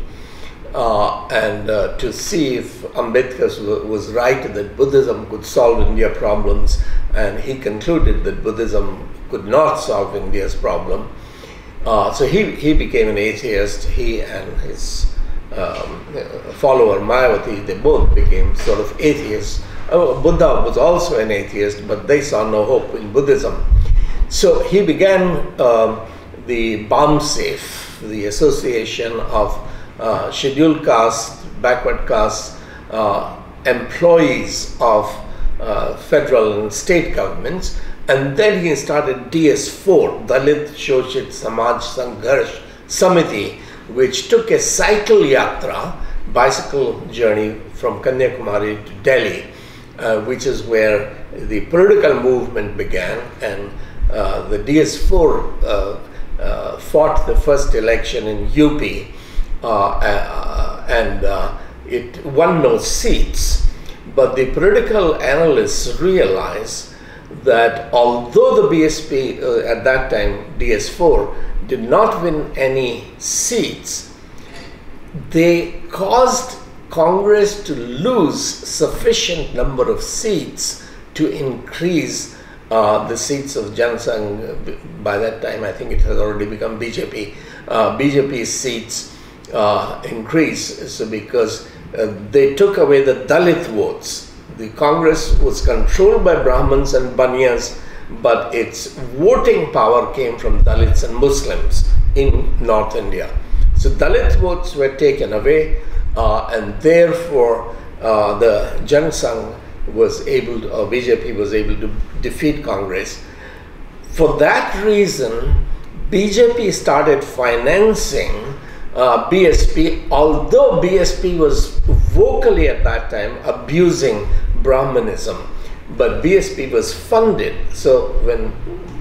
and to see if Ambedkar was right that Buddhism could solve India problems, and he concluded that Buddhism could not solve India's problem. So he became an atheist. He and his follower Mayawati, they both became sort of atheists. Buddha was also an atheist, but they saw no hope in Buddhism. So he began the BAMSAFE, the Association of Scheduled Caste, Backward Caste employees of federal and state governments. And then he started DS4, Dalit Shoshit Samaj Sangharsh Samiti, which took a cycle yatra, bicycle journey from Kanyakumari to Delhi, which is where the political movement began. And the DS4 fought the first election in UP, and it won no seats. But the political analysts realized that although the BSP at that time, DS4, did not win any seats, they caused Congress to lose sufficient number of seats to increase the seats of Jansangh. By that time, I think it has already become BJP. BJP's seats increased, so because they took away the Dalit votes. The Congress was controlled by Brahmins and Banyas, but its voting power came from Dalits and Muslims in North India. So Dalit votes were taken away, and therefore the Jansangh was able to, or BJP was able to defeat Congress. For that reason, BJP started financing BSP, although BSP was vocally at that time abusing Brahmanism, but BSP was funded. So when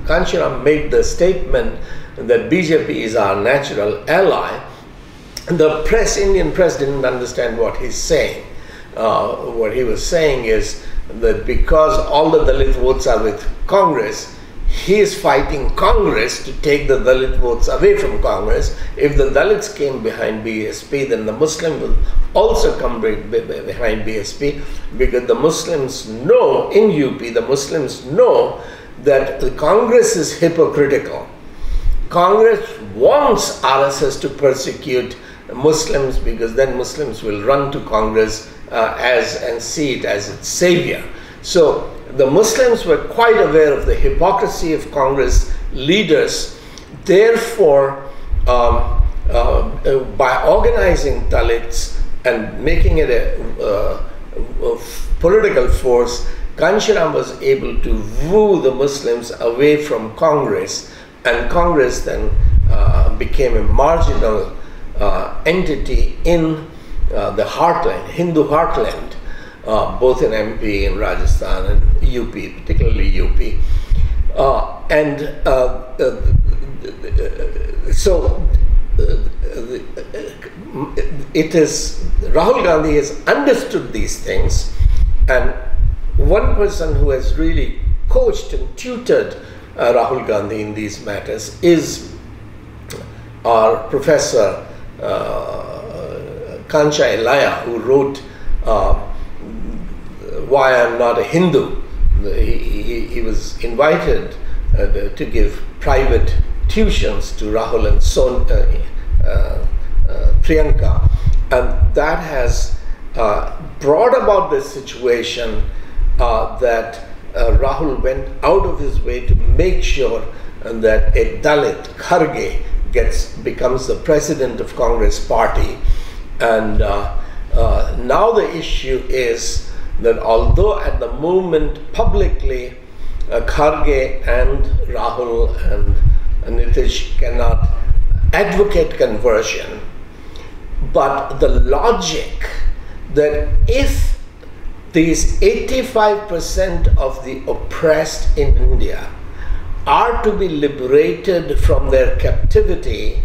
Kanshiram made the statement that BJP is our natural ally, the press, Indian press, didn't understand what he's saying. what he was saying is that because all the Dalit votes are with Congress, he is fighting Congress to take the Dalit votes away from Congress. If the Dalits came behind BSP, then the Muslim will also come behind BSP, because the Muslims know, in UP, the Muslims know that the Congress is hypocritical. Congress wants RSS to persecute Muslims, because then Muslims will run to Congress and see it as its savior. So the Muslims were quite aware of the hypocrisy of Congress leaders. Therefore, by organizing Dalits and making it a political force, Ghanshyam was able to woo the Muslims away from Congress, and Congress then became a marginal entity in the heartland, Hindu heartland, both in MP and Rajasthan and UP, particularly UP. So it is, Rahul Gandhi has understood these things, and one person who has really coached and tutored Rahul Gandhi in these matters is our Professor Kancha Elaya, who wrote Why I'm Not a Hindu. He was invited to give private tuitions to Rahul and Priyanka, and that has brought about this situation that Rahul went out of his way to make sure that a Dalit, Kharge, becomes the president of Congress party. And now the issue is that although at the moment publicly Kharge and Rahul and Nitish cannot advocate conversion, but the logic that if these 85% of the oppressed in India are to be liberated from their captivity,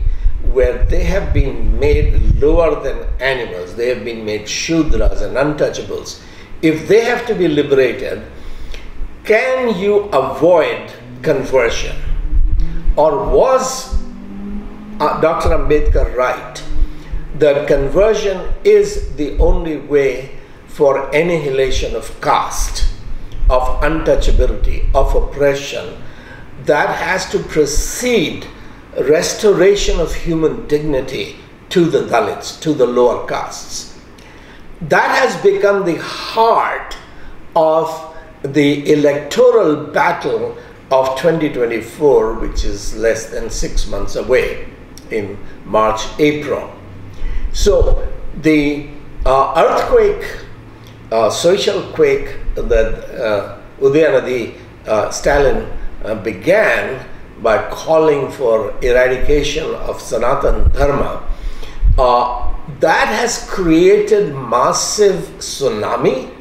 where they have been made lower than animals, they have been made Shudras and untouchables, if they have to be liberated, can you avoid conversion? Or was Dr. Ambedkar right that conversion is the only way for annihilation of caste, of untouchability, of oppression, that has to precede restoration of human dignity to the Dalits, to the lower castes? That has become the heart of the electoral battle of 2024, which is less than 6 months away, in March, April. So the earthquake, social quake that Udayanadi Stalin began by calling for eradication of Sanatan Dharma, that has created massive tsunami,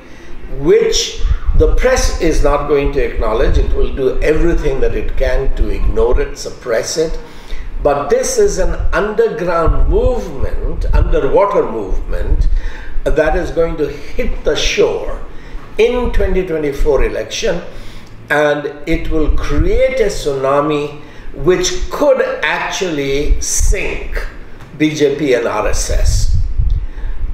which the press is not going to acknowledge. It will do everything that it can to ignore it, suppress it. But this is an underground movement, underwater movement, that is going to hit the shore in 2024 election, and it will create a tsunami which could actually sink BJP and RSS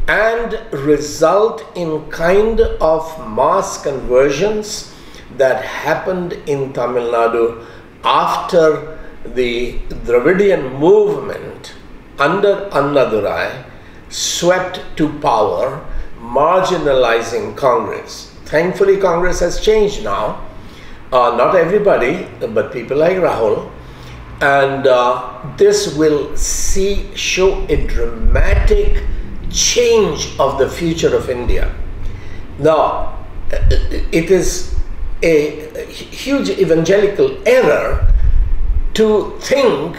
and result in kind of mass conversions that happened in Tamil Nadu after the Dravidian movement under Annadurai swept to power, marginalizing Congress. Thankfully, Congress has changed now. Not everybody, but people like Rahul. And this will show a dramatic change of the future of India. Now, it is a huge evangelical error to think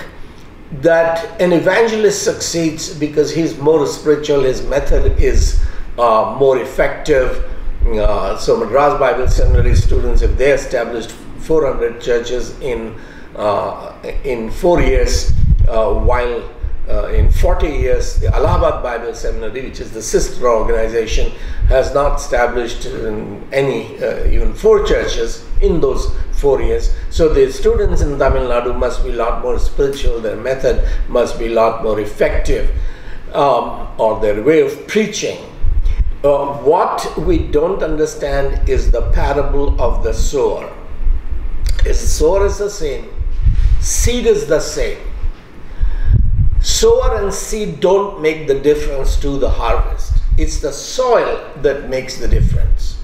that an evangelist succeeds because he's more spiritual, his method is more effective. So Madras Bible Seminary students, if they established 400 churches in 4 years, while in 40 years, the Allahabad Bible Seminary, which is the sister organization, has not established any, even 4 churches in those 4 years. So the students in Tamil Nadu must be a lot more spiritual, their method must be a lot more effective, or their way of preaching. What we don't understand is the parable of the sower. The sower is the same, seed is the same. Sower and seed don't make the difference to the harvest. It's the soil that makes the difference.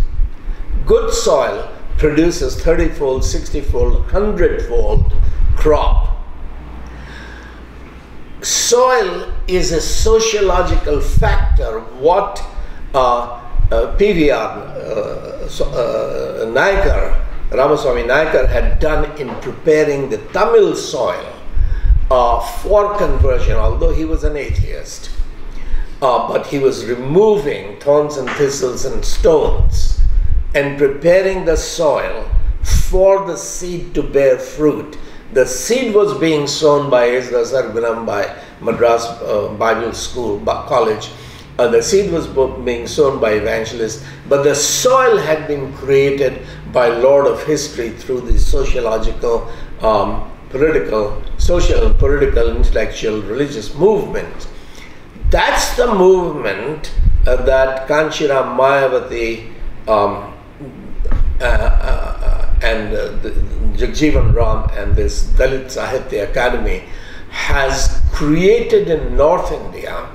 Good soil produces 30-fold, 60-fold, 100-fold crop. Soil is a sociological factor. What Ramaswamy Naikar had done in preparing the Tamil soil for conversion, although he was an atheist, but he was removing thorns and thistles and stones and preparing the soil for the seed to bear fruit. The seed was being sown by Ezra Sargunam, by Madras Bible School, College. The seed was being sown by evangelists, but the soil had been created by Lord of History through the sociological, social and political, intellectual, religious movement. That's the movement that Kanchiram, Mayavati, and Jagjeevan Ram and this Dalit Sahitya Academy has created in North India.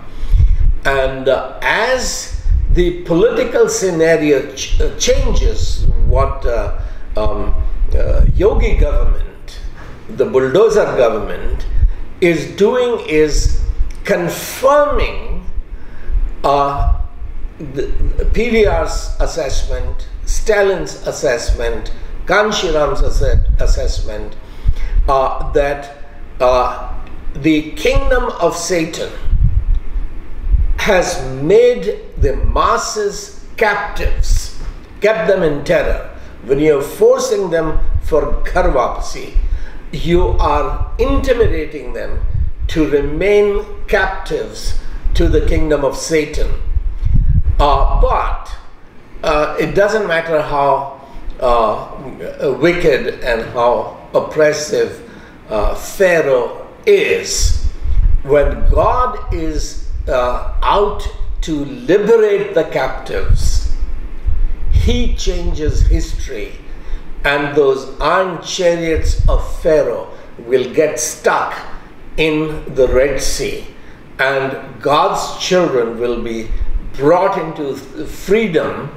And as the political scenario changes, what Yogi government, the bulldozer government, is doing is confirming PVR's assessment, Stalin's assessment, Kanshiram's assessment, that the kingdom of Satan has made the masses captives, kept them in terror. When you are forcing them for ghar wapsi, you are intimidating them to remain captives to the kingdom of Satan. But it doesn't matter how wicked and how oppressive Pharaoh is. When God is out to liberate the captives, he changes history, and those iron chariots of Pharaoh will get stuck in the Red Sea, and God's children will be brought into freedom.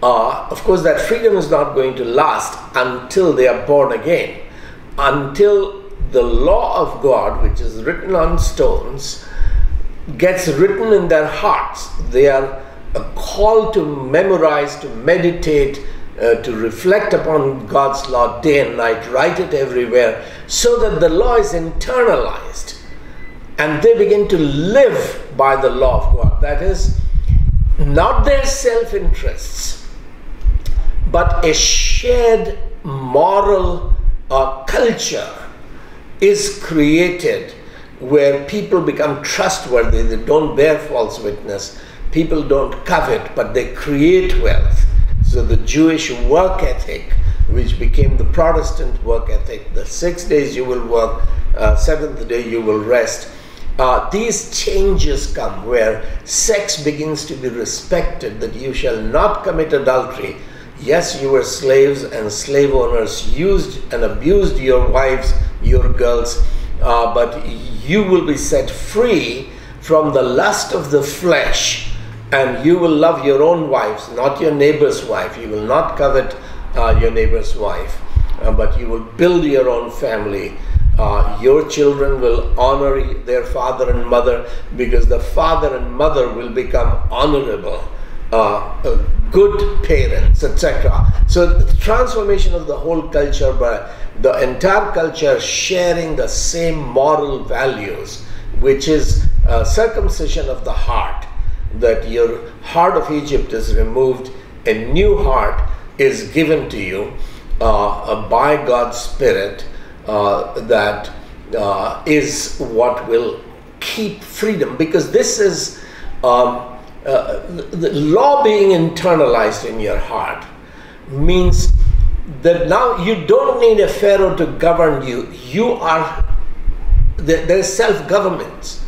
Of course, that freedom is not going to last until they are born again, until the law of God, which is written on stones, gets written in their hearts. They are called to memorize, to meditate, to reflect upon God's law day and night, write it everywhere, so that the law is internalized and they begin to live by the law of God. That is, not their self-interests, but a shared moral culture is created where people become trustworthy. They don't bear false witness. People don't covet, but they create wealth. So the Jewish work ethic, which became the Protestant work ethic, the 6 days you will work, 7th day you will rest. These changes come where sex begins to be respected, that you shall not commit adultery. Yes, you were slaves, and slave owners used and abused your wives, your girls, but you will be set free from the lust of the flesh, and you will love your own wives, not your neighbor's wife. You will not covet your neighbor's wife, but you will build your own family. Your children will honor their father and mother, because the father and mother will become honorable, good parents, etc. So the transformation of the whole culture, by the entire culture sharing the same moral values, which is circumcision of the heart, that your heart of Egypt is removed, a new heart is given to you by God's Spirit, that is what will keep freedom, because this is the law being internalized in your heart means that now you don't need a pharaoh to govern you. You are, there is self-government.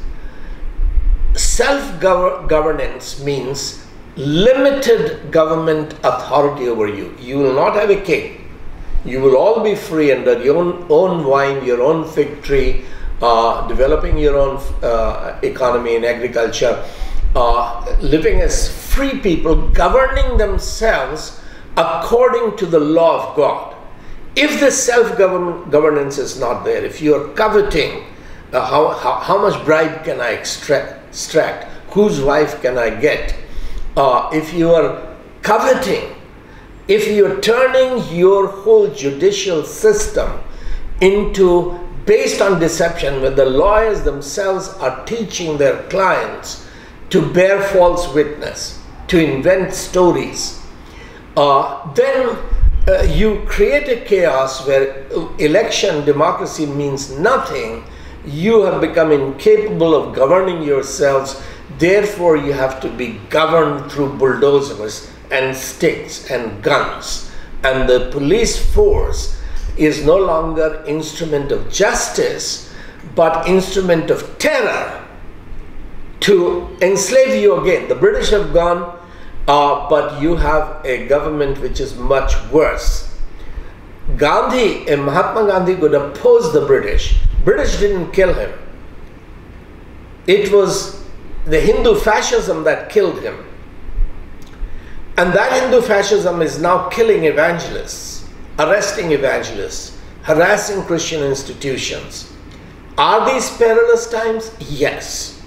Self-governance means limited government authority over you. You will not have a king. You will all be free under your own vine, your own fig tree, developing your own economy and agriculture, living as free people, governing themselves according to the law of God. If the self-governance is not there, if you are coveting, how much bribe can I extract? Whose wife can I get? If you are coveting, if you are turning your whole judicial system into based on deception, where the lawyers themselves are teaching their clients to bear false witness, to invent stories, then you create a chaos where election democracy means nothing. You have become incapable of governing yourselves. Therefore, you have to be governed through bulldozers and sticks and guns. And the police force is no longer instrument of justice, but instrument of terror to enslave you again. The British have gone, but you have a government which is much worse. Mahatma Gandhi could oppose the British. British didn't kill him. It was the Hindu fascism that killed him. And that Hindu fascism is now killing evangelists, arresting evangelists, harassing Christian institutions. Are these perilous times? Yes.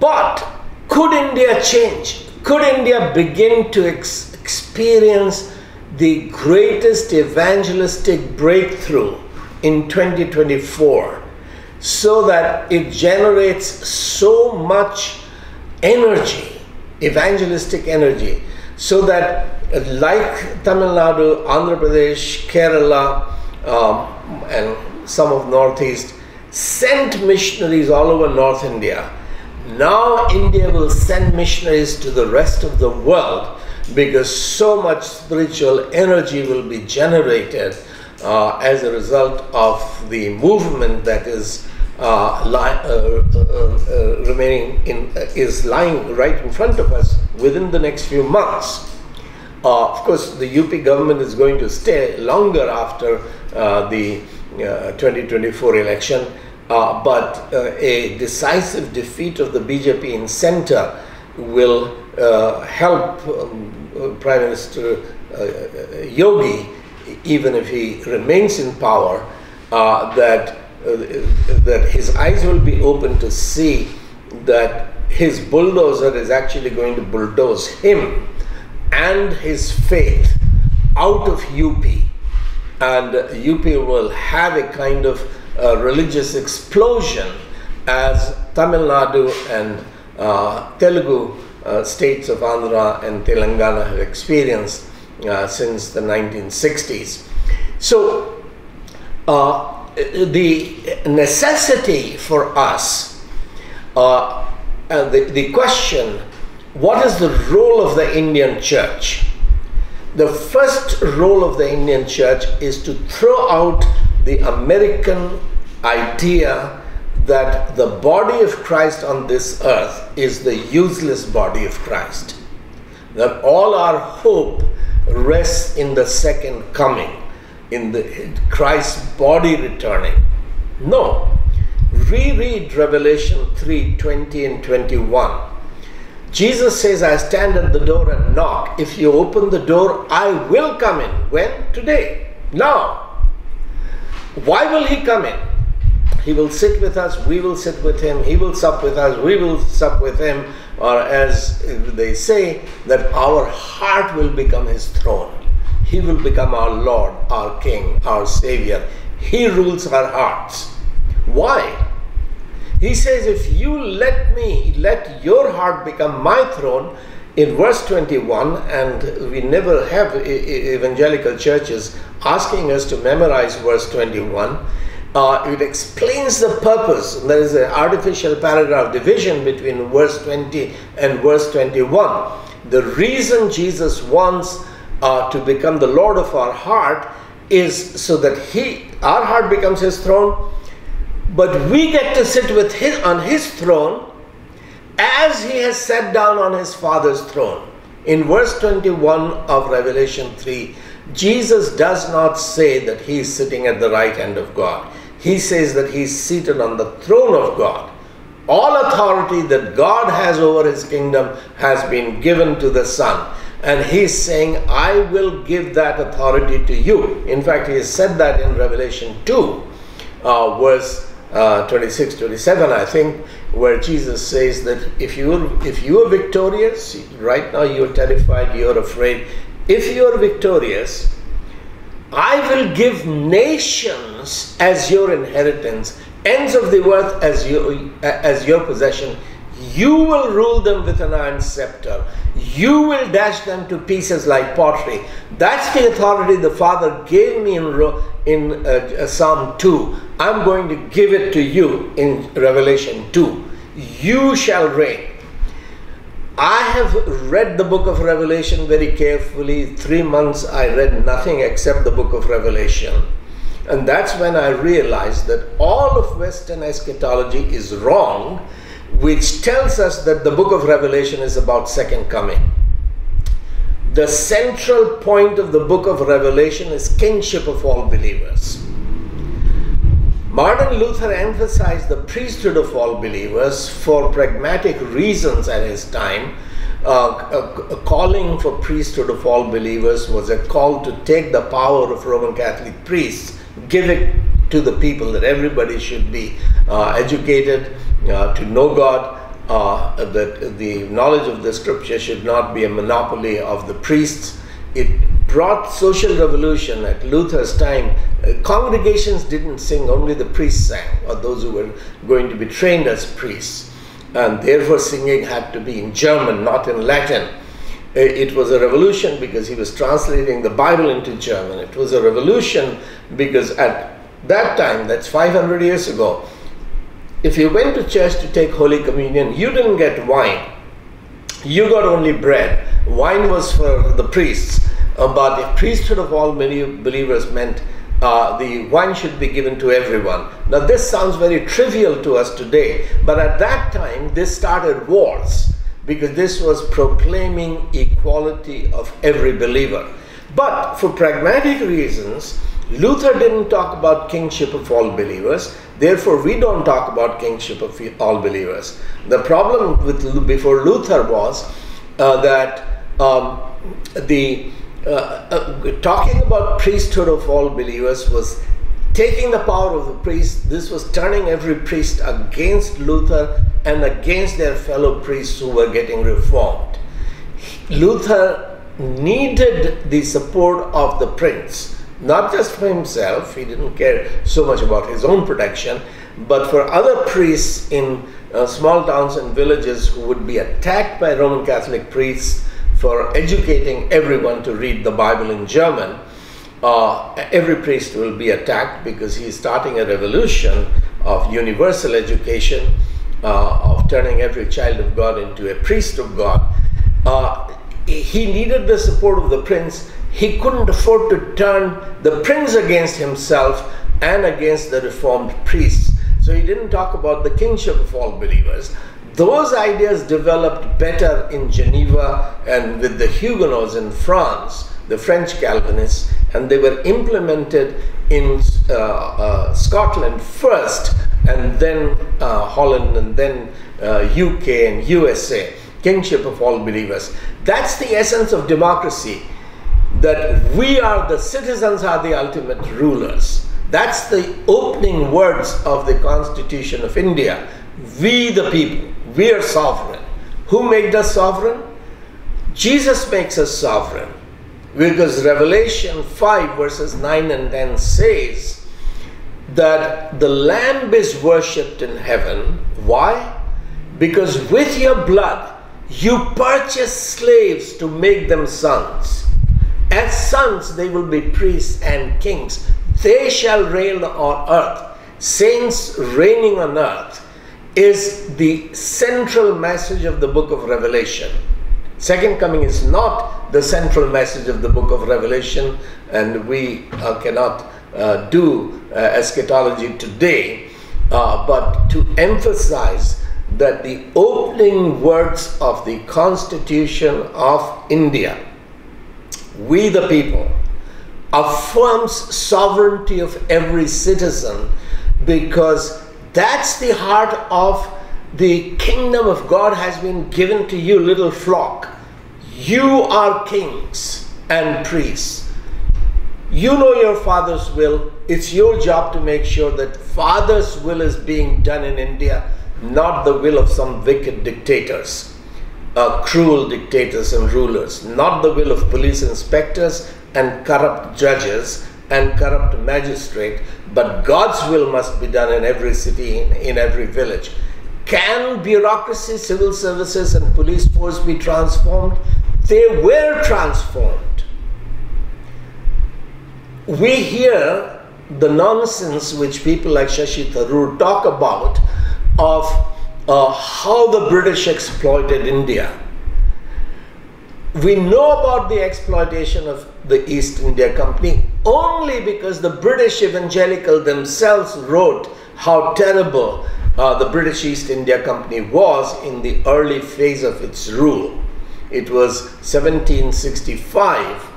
But could India change? Could India begin to experience the greatest evangelistic breakthrough in 2024, so that it generates so much energy, evangelistic energy, so that like Tamil Nadu, Andhra Pradesh, Kerala, and some of Northeast sent missionaries all over North India. Now India will send missionaries to the rest of the world, because so much spiritual energy will be generated as a result of the movement that is lying right in front of us within the next few months. Of course, the UP government is going to stay longer after the 2024 election, but a decisive defeat of the BJP in center will help Prime Minister Yogi, even if he remains in power, that his eyes will be open to see that his bulldozer is actually going to bulldoze him and his faith out of UP, and UP will have a kind of religious explosion as Tamil Nadu and Telugu states of Andhra and Telangana have experienced since the 1960s. So the necessity for us, the question, what is the role of the Indian church? The first role of the Indian church is to throw out the American idea that the body of Christ on this earth is the useless body of Christ. That all our hope rests in the second coming, in the Christ's body returning. No. Reread Revelation 3:20 and 21. Jesus says, I stand at the door and knock. If you open the door, I will come in. When? Today. Now. Why will he come in? He will sit with us, we will sit with him, he will sup with us, we will sup with him, or as they say, that our heart will become his throne. He will become our Lord, our King, our Savior. He rules our hearts. Why? He says, if you let your heart become my throne, in verse 21, and we never have evangelical churches asking us to memorize verse 21, it explains the purpose. There is an artificial paragraph division between verse 20 and verse 21. The reason Jesus wants to become the Lord of our heart is so that our heart becomes his throne, but we get to sit on his throne as he has sat down on his Father's throne. In verse 21 of Revelation 3, Jesus does not say that he is sitting at the right hand of God. He says that he is seated on the throne of God. All authority that God has over his kingdom has been given to the Son. And he's saying, I will give that authority to you. In fact, he has said that in Revelation 2, verse 26, 27, I think, where Jesus says that if you are victorious, right now you're terrified, you're afraid. If you are victorious, I will give nations as your inheritance, ends of the earth as your possession. You will rule them with an iron scepter. You will dash them to pieces like pottery. That's the authority the Father gave me in Psalm 2. I'm going to give it to you in Revelation 2. You shall reign. I have read the book of Revelation very carefully. 3 months I read nothing except the book of Revelation. And that's when I realized that all of Western eschatology is wrong, which tells us that the book of Revelation is about second coming. The central point of the book of Revelation is kingship of all believers. Martin Luther emphasized the priesthood of all believers for pragmatic reasons at his time. A calling for priesthood of all believers was a call to take the power of Roman Catholic priests, give it to the people, that everybody should be educated to know God, that the knowledge of the scripture should not be a monopoly of the priests. It brought social revolution at Luther's time. Congregations didn't sing, only the priests sang, or those who were going to be trained as priests. And therefore singing had to be in German, not in Latin. It was a revolution because he was translating the Bible into German. It was a revolution because at that time, that's 500 years ago, if you went to church to take Holy Communion, you didn't get wine. You got only bread. Wine was for the priests. But the priesthood of all believers meant the wine should be given to everyone. Now this sounds very trivial to us today, but at that time this started wars, because this was proclaiming equality of every believer. But for pragmatic reasons, Luther didn't talk about kingship of all believers. Therefore, we don't talk about kingship of all believers. The problem with before Luther was that talking about priesthood of all believers was taking the power of the priest. This was turning every priest against Luther and against their fellow priests who were getting reformed. Luther needed the support of the prince, not just for himself. He didn't care so much about his own protection, but for other priests in small towns and villages who would be attacked by Roman Catholic priests for educating everyone to read the Bible in German. Every priest will be attacked because he is starting a revolution of universal education, of turning every child of God into a priest of God. He needed the support of the prince. He couldn't afford to turn the prince against himself and against the reformed priests. So he didn't talk about the kingship of all believers. Those ideas developed better in Geneva and with the Huguenots in France, the French Calvinists, and they were implemented in Scotland first, and then Holland, and then UK and USA. Kingship of all believers. That's the essence of democracy, that we are the citizens, are the ultimate rulers. That's the opening words of the Constitution of India. We the people, we are sovereign. Who made us sovereign? Jesus makes us sovereign, because Revelation 5 verses 9 and 10 says that the Lamb is worshipped in heaven. Why? Because with your blood you purchase slaves to make them sons. As sons they will be priests and kings. They shall reign on earth. saints reigning on earth, is the central message of the book of Revelation. Second coming is not the central message of the book of Revelation, and we cannot do eschatology today, but to emphasize that the opening words of the Constitution of India, "We the people," affirms sovereignty of every citizen, because that's the heart of the kingdom of God has been given to you, little flock. You are kings and priests. You know your Father's will. It's your job to make sure that Father's will is being done in India, not the will of some wicked dictators, cruel dictators and rulers, not the will of police inspectors and corrupt judges and corrupt magistrate, but God's will must be done in every city, in every village. Can bureaucracy, civil services and police force be transformed? They were transformed. We hear the nonsense which people like Shashi Tharoor talk about of how the British exploited India. We know about the exploitation of the East India Company only because the British evangelical themselves wrote how terrible the British East India Company was in the early phase of its rule. It was 1765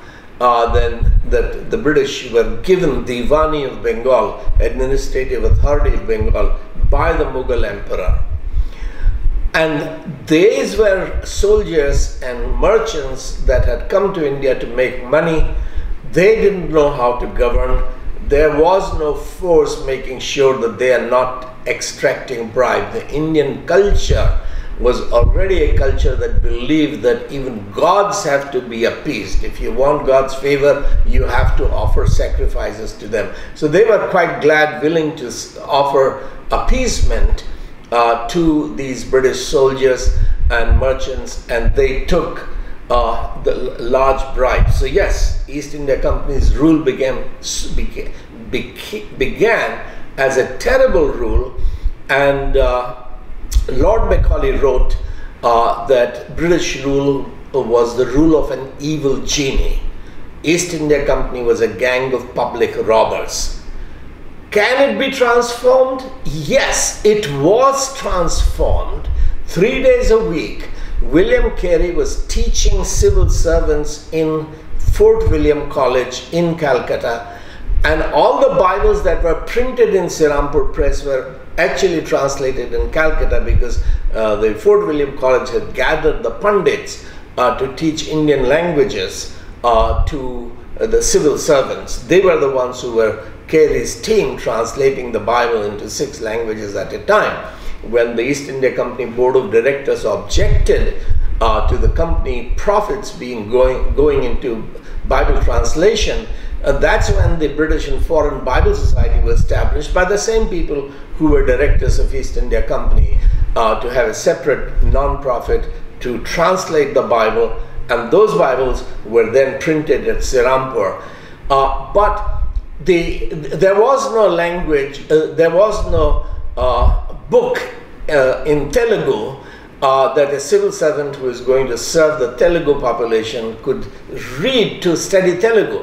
then that the British were given Diwani of Bengal, administrative authority of Bengal, by the Mughal emperor. And these were soldiers and merchants that had come to India to make money. They didn't know how to govern. There was no force making sure that they are not extracting bribe. The Indian culture was already a culture that believed that even gods have to be appeased. If you want God's favor, you have to offer sacrifices to them. So they were quite glad, willing to offer appeasement to these British soldiers and merchants, and they took the large bribes. So yes, East India Company's rule began as a terrible rule, and Lord Macaulay wrote that British rule was the rule of an evil genie. East India Company was a gang of public robbers. Can it be transformed? Yes, it was transformed. 3 days a week, William Carey was teaching civil servants in Fort William College in Calcutta, and all the Bibles that were printed in Sirampur Press were actually translated in Calcutta, because the Fort William College had gathered the pundits to teach Indian languages to the civil servants. They were the ones who were Carey's team, translating the Bible into 6 languages at a time. When the East India Company Board of Directors objected to the company profits being going into Bible translation, that's when the British and Foreign Bible Society was established by the same people who were directors of East India Company, to have a separate non-profit to translate the Bible, and those Bibles were then printed at Sirampur. But there was no language, there was no book in Telugu that a civil servant who is going to serve the Telugu population could read to study Telugu.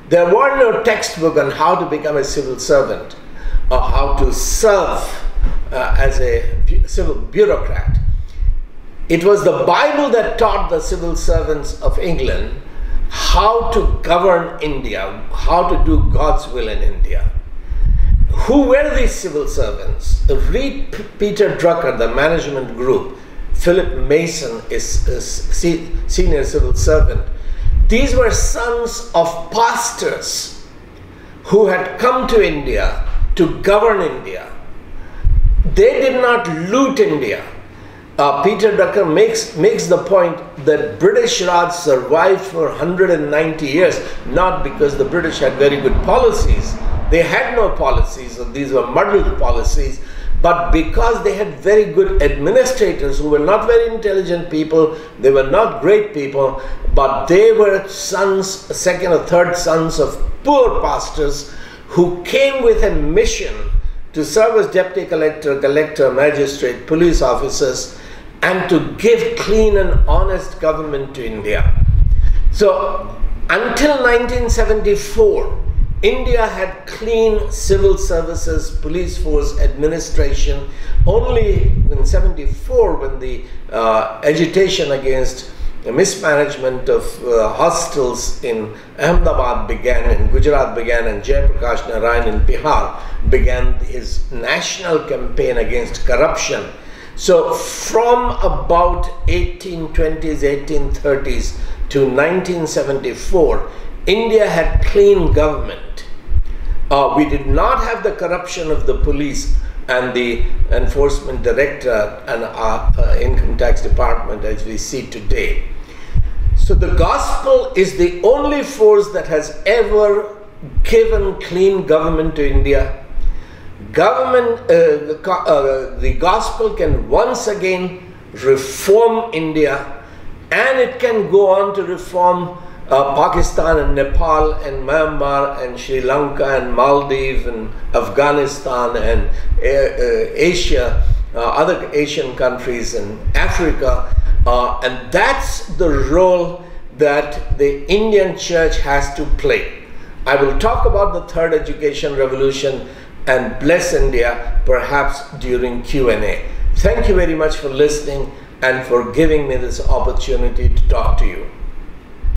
There were no textbook on how to become a civil servant or how to serve as a civil bureaucrat. It was the Bible that taught the civil servants of England how to govern India, how to do God's will in India. Who were these civil servants? Read Peter Drucker, the management group. Philip Mason is a senior civil servant. These were sons of pastors who had come to India to govern India. They did not loot India. Peter Drucker makes the point that British Raj survived for 190 years, not because the British had very good policies. They had no policies, these were muddled policies, but because they had very good administrators who were not very intelligent people, they were not great people, but they were sons, second or third sons of poor pastors who came with a mission to serve as deputy collector, collector, magistrate, police officers, and to give clean and honest government to India. So until 1974, India had clean civil services, police force, administration. Only in 74, when the agitation against the mismanagement of hostels in Ahmedabad began, in Gujarat began, and Jayaprakash Narayan in Bihar began his national campaign against corruption. So from about 1820s, 1830s to 1974, India had clean government. We did not have the corruption of the police and the enforcement director and income tax department as we see today. So the gospel is the only force that has ever given clean government to India. The gospel can once again reform India, and it can go on to reform Pakistan and Nepal and Myanmar and Sri Lanka and Maldives and Afghanistan and Asia, other Asian countries and Africa. And that's the role that the Indian church has to play. I will talk about the third education revolution and bless India perhaps during Q&A. Thank you very much for listening and for giving me this opportunity to talk to you.